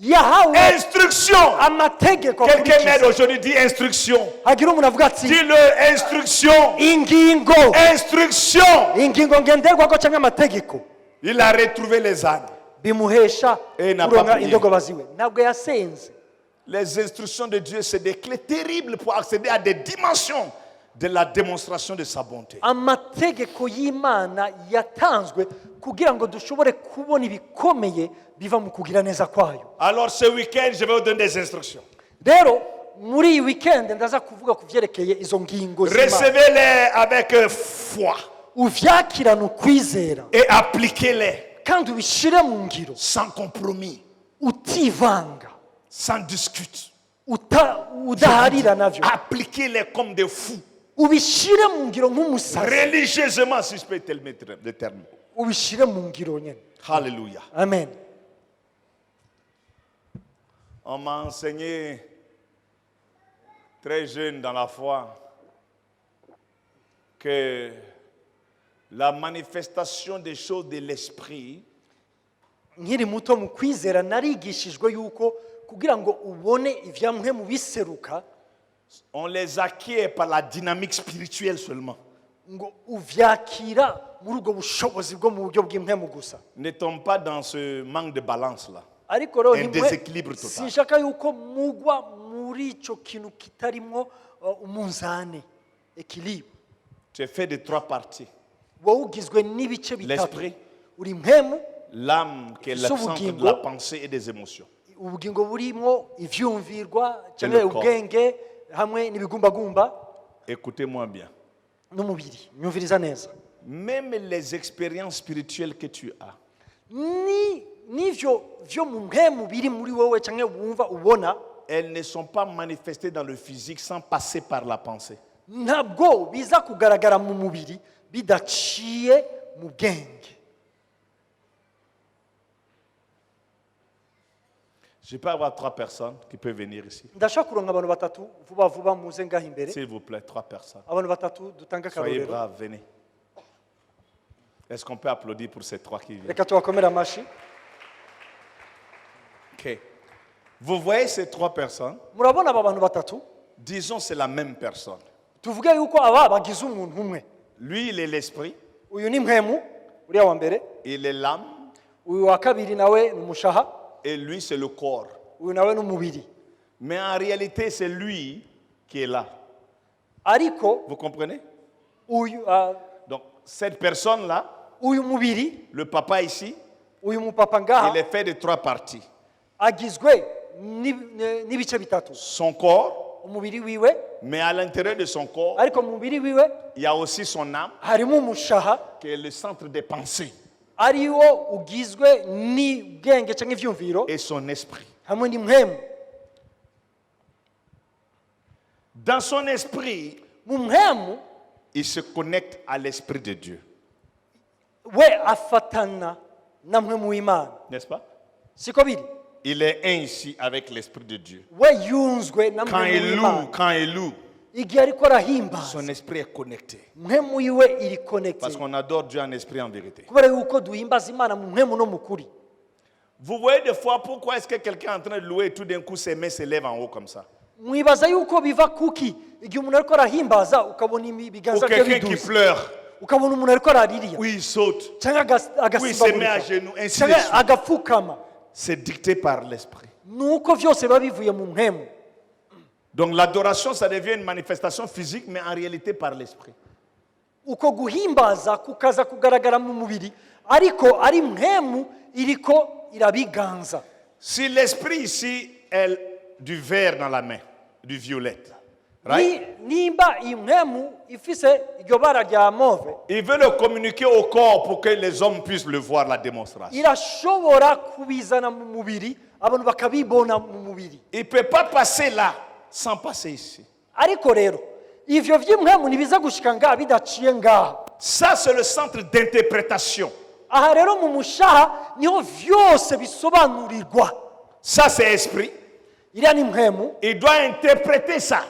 yahawe Instruction. amategeko Quelqu'un m'aide akurikiza. aujourd'hui, dit instruction. hagira umuntu avuga ati Dis-le, instruction. ingingo Instruction. ingingo ngenderwako cyangwa amategeko Il a retrouvé les ânes. bimuhesha Eh, n'a pas kuronka prié. indogoba ziwe. ntabwo yasenze. Les instructions de Dieu, c'est des clés terribles pour accéder à des dimensions de la démonstration de sa bonté. amategeko y'Imana yatanzwe kugira ngo dushobore kubona ibikomeye biva mu kugira neza kwayo. Alors ce week-end, je vais vous donner des instructions. rero muri iyi weekend ndaza kuvuga ku byerekeye izo ngingo z'Imana. Recevez-les avec foi uvyakirana ukwizera et appliquez-les kandi ubishire mu ngiro sans compromis, utivanga, sans discute. udaharira navyo, Appliquez-les comme des fous, ubishire mu ngiro nk'umusazi, religieusement, si je peux te le mettre le terme. ubishire mu ngiro nyene. Alléluia. Amen. On m'a enseigné très jeune dans la foi que la manifestation des choses de l'esprit nkiri muto mu kwizera narigishijwe yuko kugira ngo ubone ivyamwe mu biseruka on les acquiert par la dynamique spirituelle seulement. ngo uvyakira muri ubwo bushobozi bwo mu buryo bw'impemu gusa. Ne tombe pas dans ce manque de balance là. ariko rero Un déséquilibre total. sinshaka yuko mugwa muri ico kintu kitarimwo umunzane, équilibre. Tu es fait de 3 parties. wowe ugizwe n'ibice bitatu. L'esprit, uri impemu, l'âme qui est le centre de la pensée et des émotions. ubugingo burimo ivyumvirwa cyangwa le corps. ubwenge hamwe n'ibigumbagumba Écoutez-moi bien. n'umubiri. nyumviriza neza. Même les expériences spirituelles que tu as, n'ivyo vyo mu mpemu biri muri wowe cyangwa wumva ubona, elles ne sont pas manifestées dans le physique sans passer par la pensée. ntabwo biza kugaragara mu mubiri bidaciye mu bwenge. Je peux avoir 3 personnes qui peuvent venir ici. ndashaka kuronka abantu batatu vuba vuba muze ngaho imbere. S'il vous plaît, 3 personnes. abantu batatu dutanga Soyez akarorero. braves, venez. Est-ce qu'on peut applaudir pour ces trois qui viennent? reka tubakomere amashyi. Ok. Vous voyez ces trois personnes? Murabona aba bantu batatu? Disons c'est la même personne. Tuvuge yuko aba bagize umuntu umwe. Lui, il est l'esprit, Uyu ni mpemu, uriya wa mbere. il est l'âme, Uyu wa kabiri nawe ni umushaha. et lui, c'est le corps. Uyu nawe ni umubiri. Mais en réalité, c'est lui qui est là. Ariko Vous comprenez? uyu Donc, cette personne-là, uyu mubiri, le papa ici, uyu mupapa il ngaha est fait de trois parties. agizwe n'ibice bitatu. Son corps, Umubiri wiwe, mais à l'intérieur de son corps, ariko mu mubiri wiwe il y a aussi son âme, harimo umushaha qui est le centre des pensées, ariwo ugizwe n'ubwenge cyangwa ivyumviro et son esprit. hamwe n'impwemu. Dans son esprit, Mu mpwemu il se connecte à l'esprit de Dieu. we afatana na mpwemu w'Imana. N'est-ce pas? Siko biri? Il est un ici avec l'esprit de Dieu. We yunzwe na Quand mpwemu il w'Imana. loue, quand il loue, Igihe ariko arahimbaza son esprit est connecté. mpwemu yiwe iri connected. Parce qu'on adore Dieu en esprit en vérité. Kubera yuko duhimbaza Imana mu mpwemu no mu kuri. Vous voyez des fois pourquoi est-ce que quelqu'un est en train de louer et tout d'un coup ses mains se lèvent en haut comme ça? Mwibaza yuko biva kuki igihe umuntu ariko arahimbaza ukabona Ou ibiganza bye quelqu'un qui biduze, pleure, ukabona umuntu ariko araririya ou il saute, cyangwa ou il se met à agasimbaguruka genoux, ainsi de cyangwa suite. agapfukama. C'est dicté par l'esprit. Nuko byose biba bivuye mu mpwemu. Donc l'adoration, ça devient une manifestation physique, mais en réalité par l'esprit. Uko guhimbaza kukaza kugaragara mu mubiri ariko ari mpwemu iriko irabiganza. Si l'esprit ici est du vert dans la main, du violette, right? Nimba iyi mpwemu ifise iryo bara rya move, Il veut le communiquer au corps pour que les hommes puissent le voir, la démonstration. irashobora kubizana mu mubiri abantu bakabibona mu mubiri. Il ne peut pas passer là sans passer ici. Ariko rero ivyo vy'impwemu ntibiza gushika ngaha bidaciye ngaha. Ça, c'est le centre d'interprétation. Aha rero mu mushaha niho vyose bisobanurirwa. Ça, c'est esprit. Iriya ni mpwemu, Il doit interpréter ça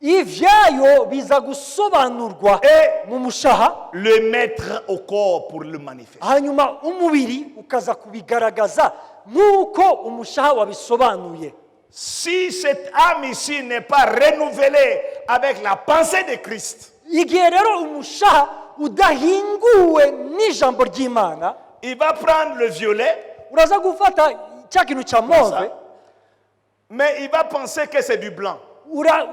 ivyayo biza gusobanurwa mu mushaha, le mettre au corps pour le manifester. hanyuma umubiri ukaza kubigaragaza nk'uko umushaha wabisobanuye. Si cette âme ici n'est pas renouvelée avec la pensée de Christ, Igihe rero umushaha udahinguwe n'ijambo ry'Imana, il va prendre le violet, uraza gufata cya kintu cya move, mais il va penser que c'est du blanc.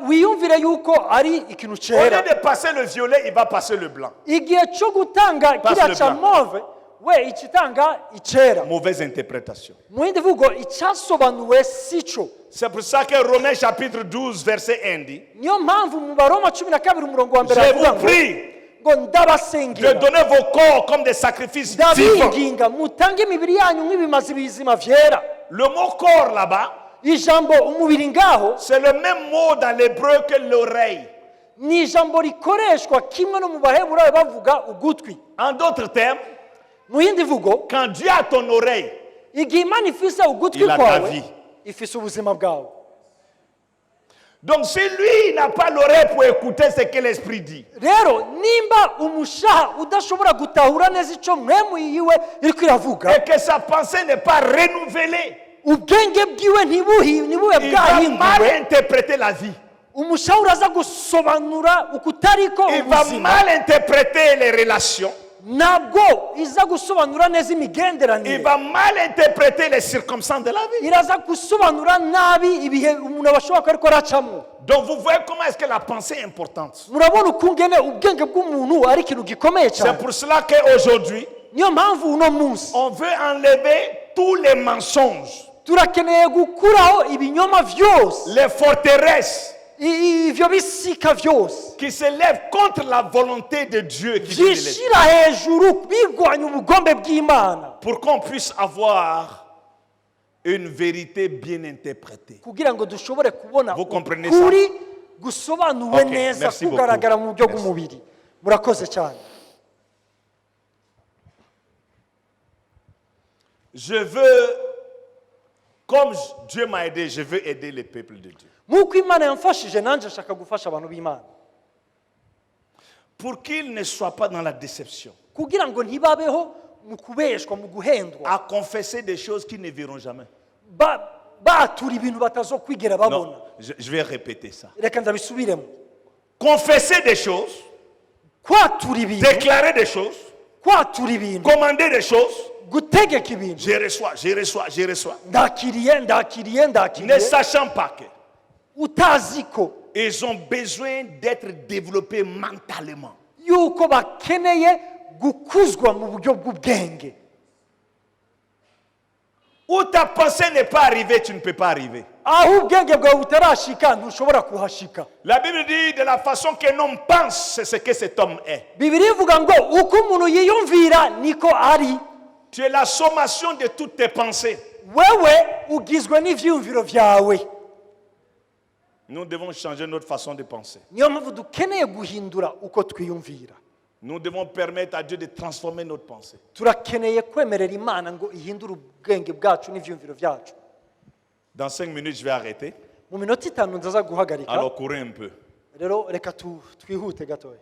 wiyumvire yuko ari ikintu Au lieu cyera. de passer le violet, il va passer le blanc. Igihe cyo gutanga Passe kiriya le cya blanc. move, we ikitanga icyera. Mauvaise interprétation. Mu yindi mvugo icyasobanuwe si cyo. C'est pour ça que Romains chapitre 12, verset 1 dit, Niyo mpamvu mu Baroma 12 umurongo wa mbere je avuga vous ngo prie ngo de ndabasengera, donner vos corps comme des sacrifices vivants. ndabinginga mutange imibiri yanyu nk'ibimazi bizima vyera. Le mot corps là-bas, Ijambo umubiri ngaho c'est le même mot dans l'hébreu que l'oreille. ni ijambo rikoreshwa kimwe no mu Baheburayo bavuga ugutwi. En d'autres termes, Mu yindi mvugo, quand Dieu a ton oreille, igihe Imana ifise ugutwi Il a ta kwawe vie. ifise ubuzima bwawe. donc si lui n'a pas l'oreille pour écouter ce que l'esprit dit, Rero nimba umushaha udashobora gutahura neza ico mpwemu yiwe iriko iravuga, et que sa pensée n'est pas renouvelée, ubwenge bwiwe ntibube il va mal bwahinduwe, interpréter la vie. umushaha uraza gusobanura ukutariko Il va ubuzima, mal interpréter les relations. ntabwo iza gusobanura neza Il imigenderanire, va mal interpréter les circonstances de la vie. iraza gusobanura nabi ibihe umuntu abashobora kuba ariko aracamo. Donc vous voyez comment est-ce que la pensée est importante. Murabona ukungene ubwenge bw'umuntu ari ikintu gikomeye C'est cyane. pour cela qu'aujourd'hui, Niyo mpamvu uno munsi on veut enlever tous les mensonges, turakeneye gukuraho ibinyoma vyose, les forteresses ivyo bisika vyose qui se lèvent contre la volonté de Dieu qui vient de l'Esprit, vyishira hejuru bigwanya ubugombe bw'Imana, pour qu'on puisse avoir une vérité bien interprétée. kugira ngo dushobore kubona Vous comprenez ukuri gusobanuwe Ok, neza merci kugaragara mu beaucoup. buryo Merci. bw'umubiri. Murakoze cyane. Je veux, comme Dieu m'a aidé, je veux aider le peuple de Dieu. Nk'uko Imana yamfashije nanjye nshaka gufasha abantu b'Imana Pour qu'ils ne soient pas dans la déception. kugira ngo ntibabeho mu kubeshwa mu guhendwa à confesser des choses qu'ils ne verront jamais. batura ibintu batazokwigera babona. Non, je vais répéter ça. Reka ndabisubiremo. Confesser des choses, kwatura ibintu, déclarer des choses, kwatura ibintu, commander des choses. gutegeka ibintu. Je reçois. ndakiriye Ne sachant pas que utazi ko ils ont besoin d'être développés mentalement. yuko bakeneye gukuzwa mu buryo bw'ubwenge. Où ta pensée n'est pas arrivée, tu ne peux pas arriver. aho ubwenge bwawe butarashika ntushobora kuhashika. La Bible dit de la façon qu'un homme pense, c'est ce que cet homme est. Bibiliya ivuga ngo uko umuntu yiyumvira niko ari. Tu es la sommation de toutes tes pensées. wewe ugizwe n'ivyiyumviro vyawe. Nous devons changer notre façon de penser. niyo mpamvu dukeneye guhindura uko twiyumvira. Nous devons permettre à Dieu de transformer notre pensée. turakeneye kwemerera Imana ngo ihindure ubwenge bwacu n'ivyiyumviro vyacu. Dans 5 minutes, je vais arrêter. mu minota 5 ndaza guhagarika. Alors courez un peu. rero reka twihute gatoya.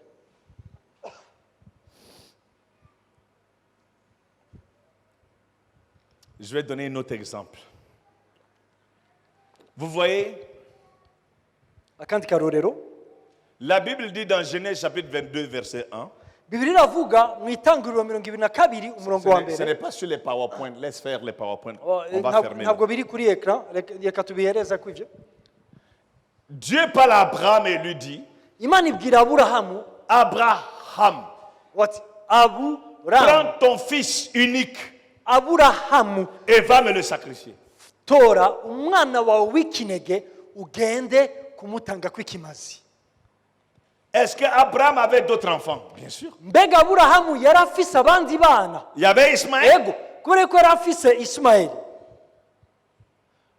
Je vais donner un autre exemple. Vous voyez, akandi karorero, la Bible dit dans Genèse chapitre 22, verset 1. Bibiliya iravuga mu itangiriro 22 umurongo wa Ce n'est mbere. pas sur les PowerPoint. Laisse faire les PowerPoint. On va fermer. ntabwo biri kuri ekran, reka tubihereza kw'ivyo. Dieu parle à Abraham et lui dit, Imana ibwira Aburahamu, Abraham, wati prends Aburahamu, ton fils unique Aburahamu, et va me le sacrifier. tora umwana wawe w'ikinege ugende kumutanga kw'ikimazi. Est-ce qu'Abraham avait d'autres enfants? Bien sûr. Mbega Aburahamu yari afise abandi bana? Il y avait Ismaël. Ego, kubera ko yari afise Ismaeli.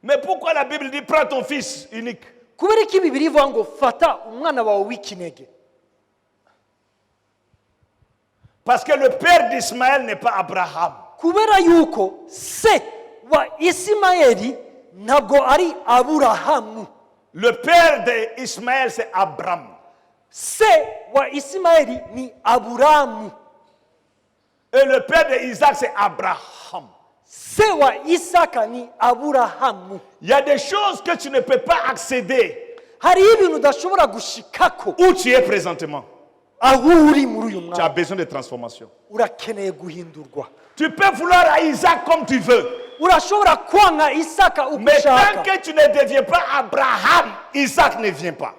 Mais pourquoi la Bible dit prends ton fils unique? Kubera ko Bibiliya ivuga ngo fata umwana wawe w'ikinege? Parce que le père d'Ismaël n'est pas Abraham. Kubera yuko se wa Ismaeli ntabwo ari Aburahamu. Le père d'Ismaël, c'est Abraham. Se wa Ismaeli ni Aburamu. Et le père d'Isaac, c'est Abraham. Se wa Isaka ni Aburahamu. Il y a des choses que tu ne peux pas accéder Hari ibintu udashobora gushikako où tu es présentement. aho uri muri uyu Tu as mwanya. besoin de transformation. Urakeneye guhindurwa. Tu peux vouloir à Isaac comme tu veux. Urashobora kwanga Isaka uko Mais tant ushaka. que tu ne deviens pas Abraham, Isaac ne vient pas.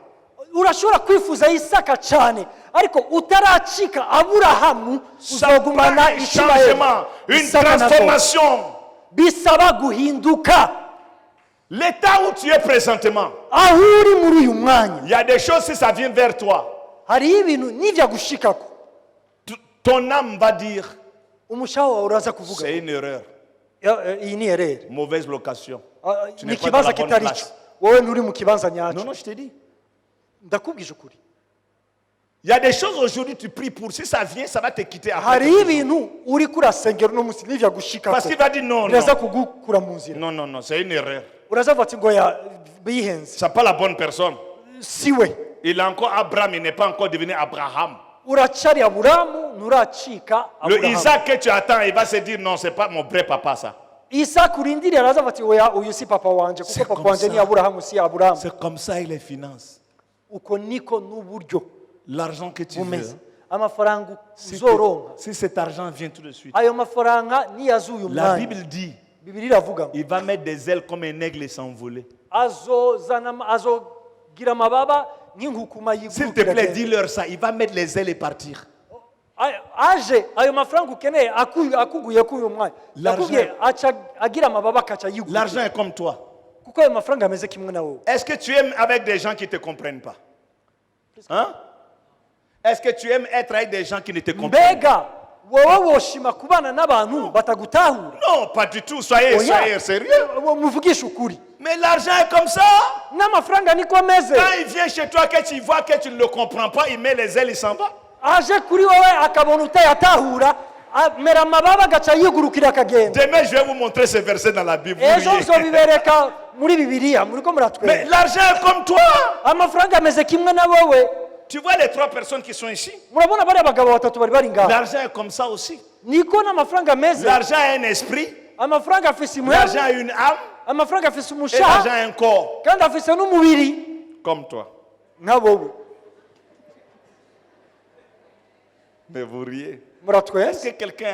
Urashobora kwifuza Isaka cyane ariko utaracika Aburahamu Ça prend uzogumana un Ismaeli. changement, une Isaka nako. transformation. Bisaba guhinduka. L'état où tu es présentement, Aho uri muri uyu mwanya il y a des choses, si ça vient vers toi, hari ibintu nivya gushikako. ton âme va dire, Umushaho wawe uraza kuvuga c'est une erreur, iyi ni erere. mauvaise location. Tu Ni n'es pas dans ikibanza la bonne kitari place. cyo. Wowe nturi mu kibanza Non, nyacyo. non, je te dis. Ndakubwije ukuri. Il y a des choses aujourd'hui, tu pries pour. Si ça vient, ça va te quitter après. Hari ibintu uri kurasengera no musi nivya gushikako. Parce qu'il va dire non, Biraza non. kugukura mu nzira. Non, non, non, c'est une erreur. Uraza vati ngo ya bihenze. C'est pas la bonne personne. Siwe. Il est encore Abraham, il n'est pas encore devenu Abraham. Uracari Aburamu nuracika Le Aburahamu. Isaac que tu attends, il va se dire non, c'est pas mon vrai papa ça. Isaka urindiriye araza vati oya uyu si papa wanje C'est kuko papa comme wanje ça. ni Aburahamu si Aburahamu. C'est comme ça il les finance. Uko niko n'uburyo L'argent que tu veux. bumeze. Amafaranga Si, uzoronka. si cet argent vient tout de suite, Ayo mafaranga niyazuye la umwanya. Bible dit, Bibiliya iravuga ngo il va mettre des ailes comme un aigle et s'envoler. azogira amababa nk'inkukuma S'il te plaît, yigurukira. dis-leur ça. Il va mettre les ailes et partir. Aje ayo mafaranga ukeneye akuguye kuri uyu mwanya. L'argent- Yakubwiye aca agira amababa akaca yigurukira. L'argent est comme toi. Kuko ayo mafaranga ameze kimwe na wowe. Est-ce que tu aimes avec des gens qui ne te comprennent pas? Hein? Est-ce que tu aimes être avec des gens qui ne te comprennent pas? Mbega wowe woshima kubana n'abantu batagutahura. Non, pas du tout. Soyez sérieux. Muvugishe ukuri. Mais l'argent est comme ça. N'amafaranga niko ameze. Quand il vient chez toi, que tu vois que tu ne le comprends pas, il met les ailes, il s'en va. Aje kuri wowe akabona utayatahura amera amababa agaca yigurukira akagenda. Demain, je vais vous montrer ce verset dans la Bible. Ejo Vous riez. nzobibereka muri Bibiliya muriko Mais muratwereka. l'argent est comme toi. Amafaranga ameze kimwe na wowe. Tu vois les 3 personnes qui sont ici? murabona bariya bagabo batatu bari bari ngaha L'argent est comme ça aussi. niko n'amafaranga ameze L'argent a un esprit, amafaranga afise l'argent impwemu a une âme amafaranga afise et umushaha l'argent a un corps, kandi afise n'umubiri comme toi. nk'abobo Mais vous riez. Est-ce muratwese que quelqu'un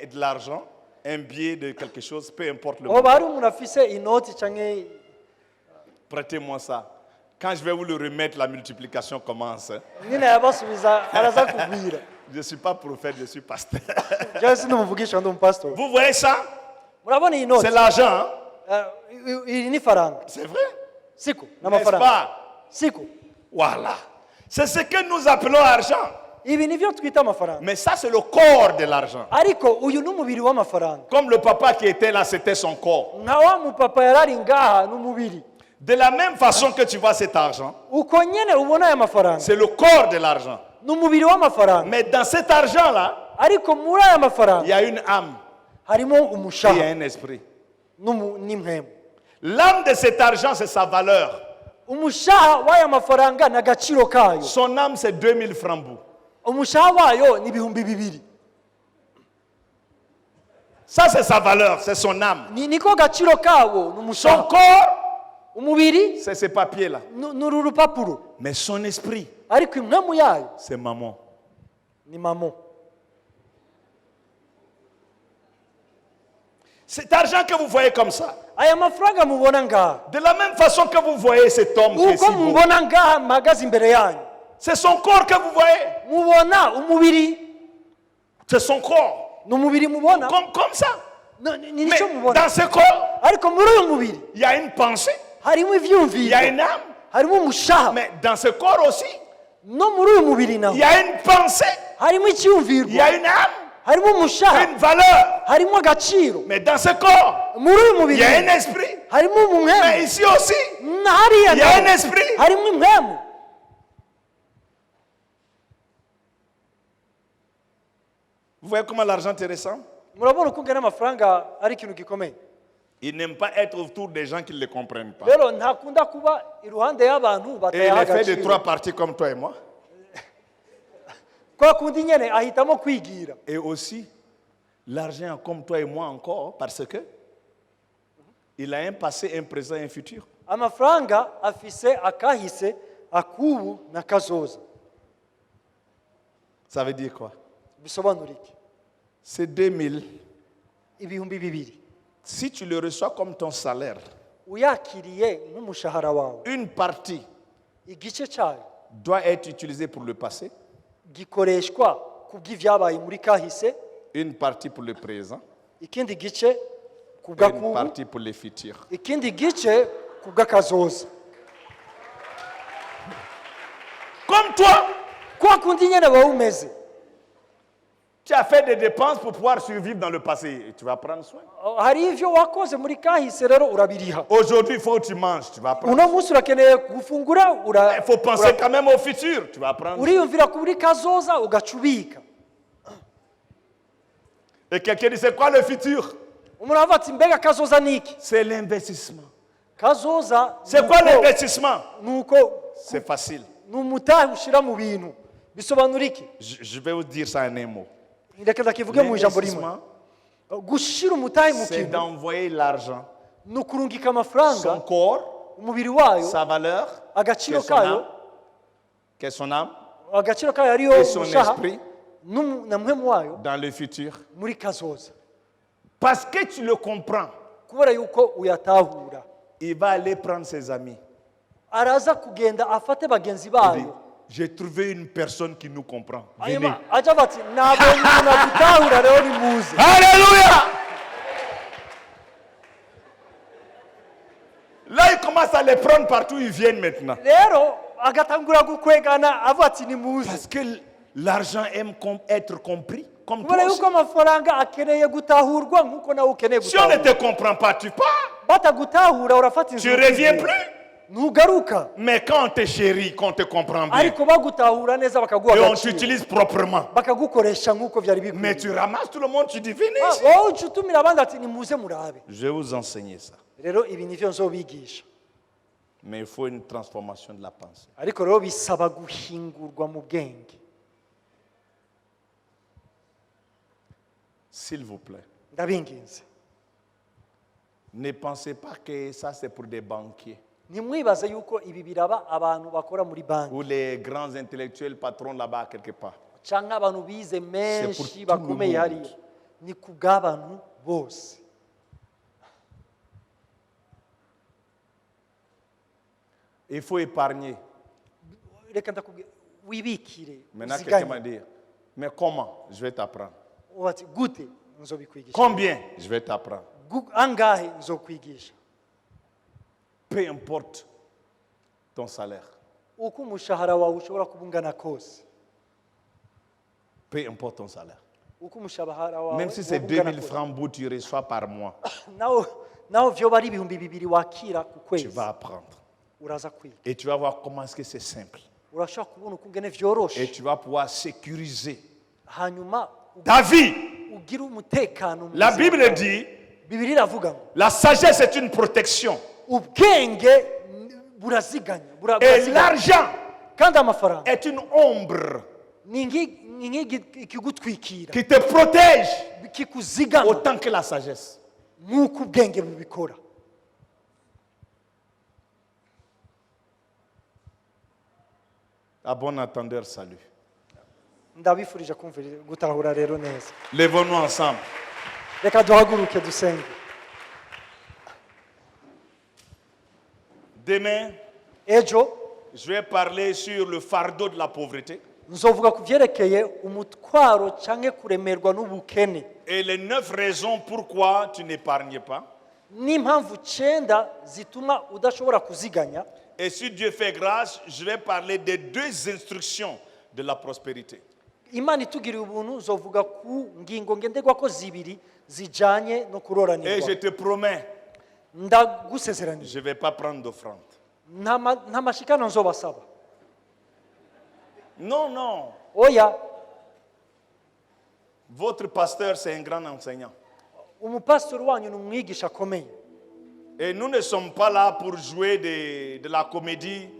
a de l'argent, un billet de quelque chose, peu importe le aho montant? bari umuntu afise inoti canke Prêtez-moi ça. Quand je vais vous le remettre, la multiplication commence. Hein. nyine yabasubiza araza kugwira Je ne suis pas prophète, je suis pasteur. jewe sindumuvugisha ndi umupasitori Vous voyez ça? murabona iyi noti C'est l'argent. Hein? iri ni faranga C'est vrai. siko N'est-ce n'amafaranga pas? siko Voilà. C'est ce que nous appelons argent. ibi nivyo twita amafaranga Mais ça, c'est le corps de l'argent. ariko uyu n'umubiri w'amafaranga Comme le papa qui était là, c'était son corps. nka wa mupapa yarari ngaha n'umubiri De la même façon que tu vois cet argent, uko nyene ubona aya mafaranga c'est le corps de l'argent. n'umubiri w'amafaranga Mais dans cet argent-là, ariko muri aya il mafaranga y a une âme harimo et il y a umushaha un esprit. n'impwemu L'âme de cet argent, c'est sa valeur. umushaha w'aya mafaranga n'agaciro kayo Son âme, c'est 2000 francs. umushaha wayo ni ibihumbi bibiri Ça, c'est sa valeur, c'est son âme. niko gaciro kawo Son n'umushaha corps, umubiri c'est ces papiers-là. n'uru rupapuro Mais son esprit, ariko impwemu yayo c'est maman. ni mamo Cet argent que vous voyez comme ça, aya mafaranga mubona ngaha de la même façon que vous voyez cet homme qui est uko si beau, mubona ngaha mpagaze imbere yanyu c'est son corps que vous voyez. mubona umubiri C'est son corps. ni umubiri mubona Comme ça. ni Mais nicyo mubona dans ce corps, ariko muri uyu mubiri il y a une pensée, harimo il y a ivyumviro une âme. harimo umushaha Mais dans ce corps aussi, no muri uyu mubiri naho il y a une pensée, harimo il icyumvirwa y a une âme, harimo umushaha une valeur. harimo agaciro Mais dans ce corps, muri uyu il mubiri y a un esprit. harimo Mais umwemu ici aussi, na hariya il y a un naho esprit. harimo impwemu Vous voyez comment l'argent te ressemble? murabona uko ngana amafaranga ari ikintu gikomeye Il n'aime pas être autour des gens qui ne le comprennent pas. rero ntakunda kuba iruhande y'abantu Et il batayaha est fait de agaciro 3 parties comme toi et moi. kwa kundi nyene ahitamo kwigira Et aussi, l'argent comme toi et moi encore, parce que il a un passé, un présent, un futur. amafaranga afise akahise akubu na kazoza Ça veut dire quoi? bisobanura iki C'est 2000. ibihumbi bibiri Si tu le reçois comme ton salaire, uyakiriye nk'umushahara wawe une partie igice cyayo doit être utilisée pour le passé, gikoreshwa kubw'ivyabaye muri kahise une partie pour le présent, ikindi gice et une kubw'akubu partie pour le futur. ikindi gice kubw'akazoza Comme toi, kwa kundi nyene wowe umeze tu as fait des dépenses pour pouvoir survivre dans le passé. Et tu vas prendre soin. hari ivyo wakoze muri kahise rero urabiriha Aujourd'hui, il faut que tu manges, tu vas prendre. uno munsi urakeneye gufungura Il faut penser quand même au futur, tu vas prendre. uriyumvira kuri kazoza ugacubika Et quelqu'un dit, c'est quoi le futur? umuntu aravuga ati mbega kazoza ni iki C'est l'investissement. kazoza C'est quoi l'investissement? nuko C'est facile. ni umutahe ushira mu bintu bisobanura iki Je vais vous dire ça en un mot. reka ndakivuge mu ijambo rimwe L'investissement, gushira umutahe mu c'est kintu d'envoyer l'argent, ni ukurungika son amafaranga corps, umubiri wayo sa valeur, agaciro qu'est son âme, kayo qu'est son âme, agaciro kayo ariyo et son umushaha esprit na muhemu wayo dans le futur. muri kazoza Parce que tu le comprends, kubera yuko uyatahura il va aller prendre ses amis. araza kugenda afate bagenzi Il dit, bayo j'ai trouvé une personne qui nous comprend. Venez. hanyuma ajya bati nabonye umuntu adutahura rero nimuze Alléluia! Là, il commence à les prendre partout où ils viennent maintenant. rero agatangura gukwegana avuga ati nimuze Parce que l'argent aime être compris, comme kubera toi aussi. yuko amafaranga akeneye gutahurwa nk'uko nawe ukeneye Si on ne gutahurwa te comprend pas, tu pars. batagutahura urafata Tu inzira reviens ukigenda. plus. ntugaruka Mais quand on te chérit, qu'on te comprend bien, ariko bagutahura neza bakaguha et on agaciro t'utilise proprement, bakagukoresha nk'uko byari mais bikwiye tu ramasses tout le monde, tu dis, venez ici. wowe uca utumira abandi ati nimuze murabe Je vais vous enseigner ça. rero ibi nivyo nzobigisha Mais il faut une transformation de la pensée. ariko rero bisaba guhingurwa mu bwenge. S'il vous plaît, Ndabinginze, ne pensez pas que ça c'est pour des banquiers ntimwibaze yuko ibi biraba abantu bakora muri banki ou les grands intellectuels patrons là-bas quelque part. cyangwa abantu bize menshi tout le bakomeye monde. hariya. Ni ku bw'abantu bose. Il faut épargner. Reka ndakubwira, wibikire, Maintenant, quelqu'un uziganye. m'a dit, mais comment? Je vais t'apprendre. Uti gute nzobikwigisha, Combien? Je vais t'apprendre. angahe nzokwigisha. Peu importe ton salaire. Uko umushahara wawe ushobora kuba ungana kose, Peu importe ton salaire. uko umushahara wawe Même si c'est woba ungana 2000 kose. francs brut tu reçois par mois, naho vyoba ari ibihumbi 2,000 wakira ku tu kwezi, vas apprendre. uraza kwiga, Et tu vas voir comment est-ce que c'est simple. urashobora kubona uko ungene Et vyoroshe, tu vas pouvoir sécuriser hanyuma ta vie. ugira umutekano mu La buzima Bible bwawe. dit, Bibiliya iravuga ngo la sagesse est une protection. ubwenge buraziganya, Et buraziganya. l'argent Kandi amafaranga est une ombre ni ikigutwikira, qui te protège kikuzigama autant que la sagesse. nk'uko ubwenge bubikora. À bon entendeur, salut. Ndabifurije kumvira gutahura rero neza. Lèvons-nous ensemble. Reka duhaguruke dusenge. Demain, Ejo je vais parler sur le fardeau de la pauvreté. nzovuga ku byerekeye umutwaro cyangwa kuremerwa n'ubukene, Et les 9 raisons pourquoi tu n'épargnes pas. n'impamvu 9 zituma udashobora kuziganya. Et si Dieu fait grâce, je vais parler des 2 instructions de la prospérité. Imana itugiriye ubuntu, nzovuga ku ngingo ngenderwako 2 zijanye no Et kuroranirwa. je te promets, Ndagusezeranije je ne vais pas prendre d'offrande. nta mashikano nzobasaba. Non, non. Oya, Votre pasteur, c'est un grand enseignant. umupasitori wanyu ni umwigisha akomeye. Et nous ne sommes pas là pour jouer de la comédie,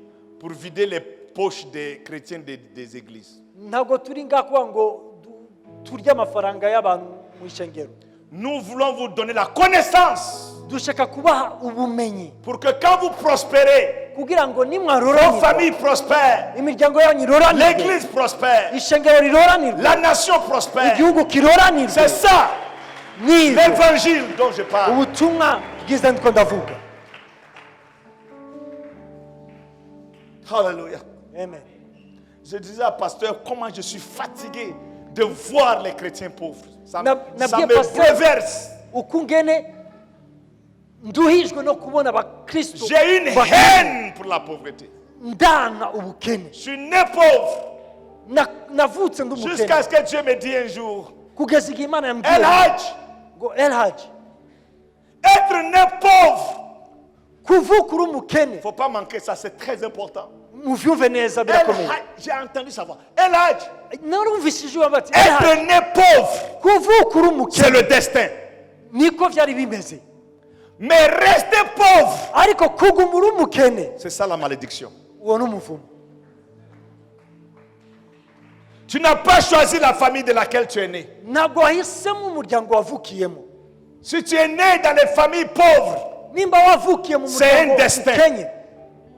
pour vider les poches des chrétiens des églises. Ntabwo turi ngaha kuvuga ngo turye amafaranga y'abantu mu ishengero. Nous voulons vous donner la connaissance Dushaka kubaha ubumenyi pour que quand vous prospérez, kugira ngo vos nimwaroranirwa, familles prospèrent, imiryango yanyu iroranirwe, l'église prospère, ishengero riroranirwe, la nation prospère. igihugu kiroranirwe. C'est ça Ni l'évangile dont je parle. ubutumwa bwiza niko ndavuga. Alléluia. Amen. Je disais à pasteur comment je suis fatigué de voir les chrétiens pauvres. Ça Na me bien pasteur. bouleverse. Ukungene nduhijwe no kubona abakristo J'ai une haine pour la pauvreté. ndana ubukene. Je suis né pauvre. Navutse ndi Jusqu'à umukene ce que Dieu me dise un jour, kugeza igihe Imana El yambwiye Hadj, ngo Elhaji, être né pauvre, kuvuka uri umukene, il ne faut pas manquer ça, c'est très important. muvyumve neza El birakomeye. Hadj, j'ai entendu savoir. El Hadj, narumvishije bati Elhaji, être né pauvre, kuvuka uri c'est le umukene destin. niko byari bimeze, Mais rester pauvre, ariko kuguma uri umukene c'est ça la malédiction. uwo ni umuvumo. Tu n'as pas choisi la famille de laquelle tu es né. Ntabwo wahisemo umuryango wavukiyemo. Si tu es né dans les familles pauvres, Nimba wavukiye mu C'est un muryango destin. ukenye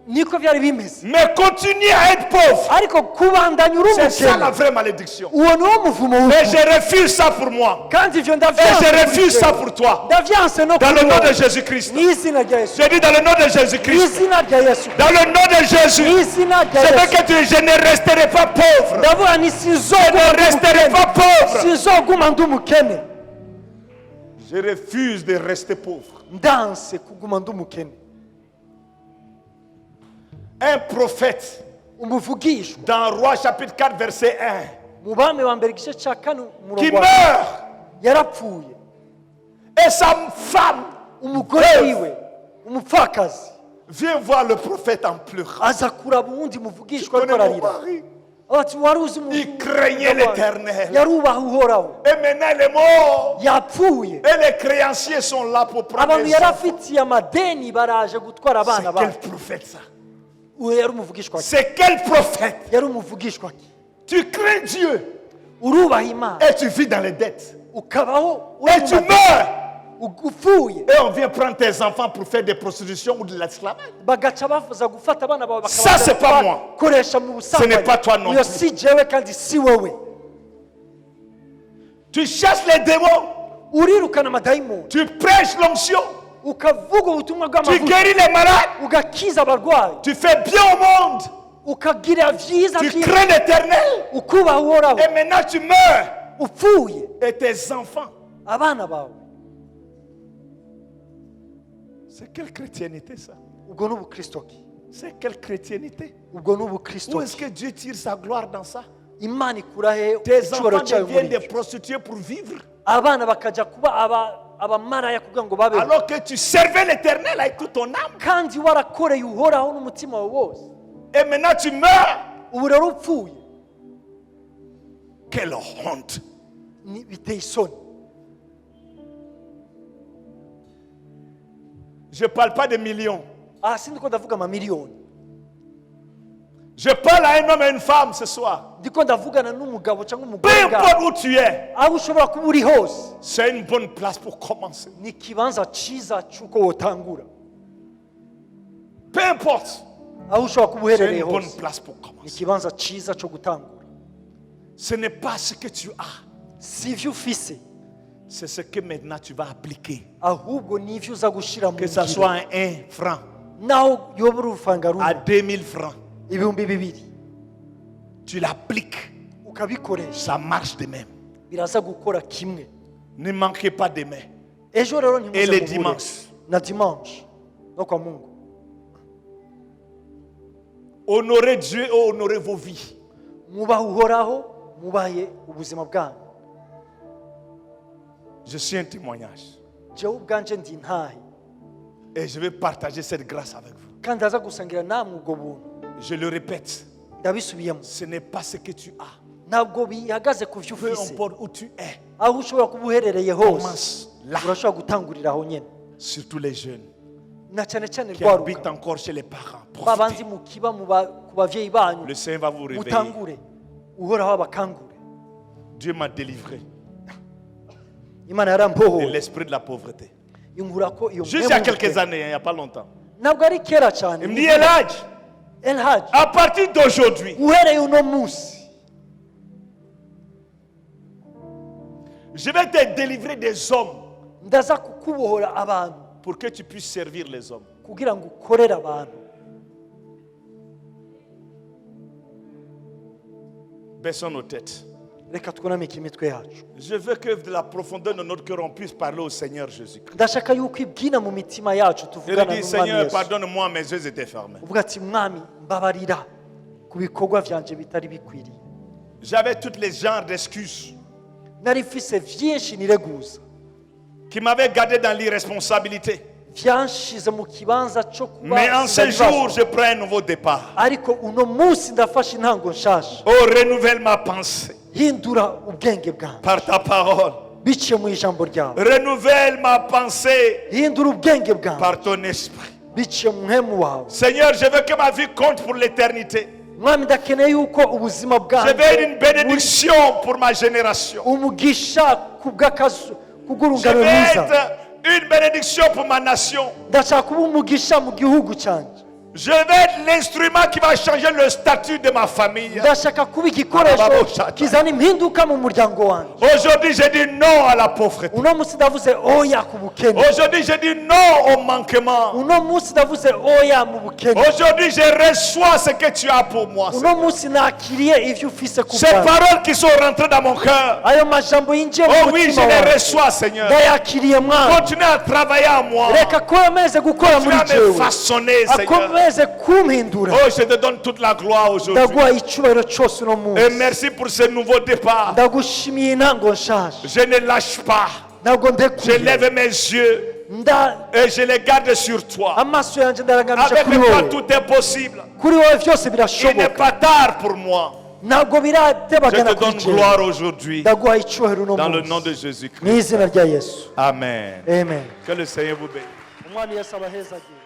niko byari bimeze, mais continue à être pauvre, ariko kubandanya uri c'est ça la umukene vraie malédiction. uwo ni wo muvumo Et w'ukuri. je refuse ça pour moi. Kandi ivyo Et ndavyanse je kuri refuse jewe. ça pour toi. Ndavyanse no Dans le kuri nom de wowe. Jésus-Christ. N'izina rya Yesu, Je dis dans le nom de Jésus-Christ. n'izina rya Yesu, Dans le nom de Jésus. n'izina rya C'est Yesu. que je ne resterai pas pauvre. Ndavuga ni Je sinzoguma ne ndi resterai umukene, pas pauvre. sinzoguma ndi umukene. Je refuse de rester pauvre. Ndanse kuguma ndi umukene. Un prophète, Umuvugishwa dans Roi chapitre 4, verset 1, mu bami wa mbere igice cya 4 qui umurongo wa meurt, yarapfuye, et sa femme umugore wiwe umupfakazi vient voir le prophète en pleurant. aza kuraba uwundi Tu muvugishwa connais ariko mon ararira. mari, Ati wari uzi Il craignait l'Éternel. yarubaha uhoraho Et maintenant, il est mort. yapfuye Et les créanciers sont là pour prendre abantu les yari enfants. afitiye amadeni baraje gutwara C'est abana quel babo prophète ça? uwo yari umuvugishwa ki C'est quel prophète? yari umuvugishwa ki Tu crains Dieu urubaha imana et tu vis dans les dettes. ukabaho Et tu meurs. upfuye Et on vient prendre tes enfants pour faire des prostitutions ou de l'esclavage. bagaca bavuza gufata abana bawe Ça, c'est pas moi. bakabakoresha mu Ce n'est pas toi non uyo plus. si jewe kandi si wowe Tu chasses les démons. urirukana amadayimoni Tu prêches l'onction. ukavuga ubutumwa Tu bw'amavuta guéris les malades. ugakiza abarwayi Tu fais bien au monde. ukagira vyiza Tu vyiza crains l'Éternel. ukubaha uhoraho Et maintenant tu meurs. upfuye Et tes enfants. abana bawe C'est quelle chrétienté ça? ubwo ni ubukristo ki C'est quelle chrétienté? ubwo ni ubukristo Où est-ce ki que Dieu tire sa gloire dans ça? imana ikura he Tes icyubahiro enfants cyayo deviennent muri des ibyo prostituées pour vivre. abana bakajya kuba abamaraya kugira ngo babeho Alors que tu servais l'Éternel avec toute ton âme. kandi warakoreye uhoraho n'umutima wawe wose Et maintenant tu meurs. ubu rero upfuye Quelle honte. biteye isoni Je ne parle pas de millions. aha sindi ko ndavuga amamiliyoni Je parle à un homme et une femme ce soir. ndiko ndavugana n'umugabo cyangwa Peu umugore bwawe importe où tu es, aho ushobora kuba uri hose c'est une bonne place pour commencer. ni ikibanza cyiza cy'uko wotangura Peu importe, aho ushobora kuba c'est uherereye une bonne hose place pour ni commencer. ikibanza cyiza cyo gutangura Ce n'est pas ce que tu as, si ibyo ufise c'est ce que maintenant tu vas appliquer. ahubwo ni ibyo uza gushyira mu Que ça ngiro soit un 1 franc naho yoba urufaranga à rumwe 2000 francs, ibihumbi bibiri tu l'appliques. ukabikoresha Ça marche de même. biraza gukora kimwe Ne manquez pas demain. ejo rero Et les ntimuze mubure dimanches. na dimanche no kwa mungu Honorez Dieu et honorez vos vies. mubahe uhoraho mubahe ubuzima bwanyu Je suis un témoignage. jewe ubwanje ndi ntahe Et je vais partager cette grâce avec vous. kandi aza gusangira namwe ubwo buntu Je le répète, ndabisubiyemo ce n'est pas ce que tu as. ntabwo bihagaze ku byo Peu ufise importe où tu es, aho ushobora kuba uherereye hose commence là. urashobora gutangurira aho nyine Surtout les jeunes na cyane cyane qui rwaruka habitent encore chez les parents. babandi Profitez. mukiba ku bavyeyi banyu Le Seigneur va vous réveiller. mutangure uhoraho abakangure Dieu m'a délivré imana de yarambohoye l'esprit de la pauvreté. inkura ko iyo Juste il y a mpemu quelques mufite. années, il n'y a pas longtemps. ntabwo ari kera cyane Il me dit, Elhadj, elhaji à partir d'aujourd'hui, uhereye uno munsi je vais te délivrer des hommes ndaza kukubohora abantu pour que tu puisses servir les hommes. kugira ngo ukorere abantu Baissons nos têtes. reka twunamike imitwe yacu Je veux que de la profondeur de notre cœur, on puisse parler au Seigneur Jésus. ndashaka yuko ibwina mu mitima yacu Il tuvugana dit, n'umwami Seigneur, yesu pardonne-moi, mes yeux étaient fermés. uvuga ati mwami mbabarira ku bikorwa byanje bitari bikwiriye J'avais tous les genres d'excuses nari mfise vyinshi nireguza qui m'avaient gardé dans l'irresponsabilité. vyanshize mu kibanza cyo kuba Mais en ce sindabibaza. jour, je prends un nouveau départ. ariko uno munsi ndafashe intango nshasha Oh, renouvelle ma pensée hindura ubwenge bwanjye par ta parole. biciye mu ijambo ryawe Renouvelle ma pensée hindura ubwenge bwanjye par ton esprit. biciye mu muhemu wawe Seigneur, je veux que ma vie compte pour l'éternité. mwami ndakeneye yuko ubuzima Je bwanjye veux une bénédiction pour ma génération. umugisha ku bw'akazu Je kubw'urungano veux rwiza être une bénédiction pour ma nation. ndashaka kuba umugisha mu gihugu cyanjye Je vais être l'instrument qui va changer le statut de ma famille. ndashaka kuba igikoresho kizana impinduka mu muryango wanjye Aujourd'hui, je dis non à la pauvreté. uno munsi ndavuze oya ku bukene Aujourd'hui, je dis non au manquement. uno munsi ndavuze oya mu bukene Aujourd'hui, je reçois ce que tu as pour moi. uno munsi nakiriye ibyo ufise ku Ces bwanjye paroles qui sont rentrées dans mon cœur. ayo majambo yinjiye mu Oh oui, je mutima les wawe reçois, Seigneur. ndayakiriye mwana Continue à travailler en moi. reka akomeze gukora Continue muri à me jewe façonner, Seigneur. akomeze kumpindura Oh, je te donne toute la gloire aujourd'hui. ndaguha icyubahiro cyose uno Et munsi merci pour ce nouveau départ. ndagushimiye intango nshasha Je ne lâche pas. ntabwo Je ndekuye lève mes yeux et je les garde sur toi. amaso yanjye ndarangamije Avec kuri toi, wowe tout est possible. kuri wowe byose Il n'est birashoboka pas tard pour moi. ntabwo Je biratebagana te donne kuri jewe gloire aujourd'hui ndaguha icyubahiro uno dans le nom de munsi Jésus-Christ. mu izina rya yesu Amen. amen Que le Seigneur vous bénisse. umwami yesu abahezagire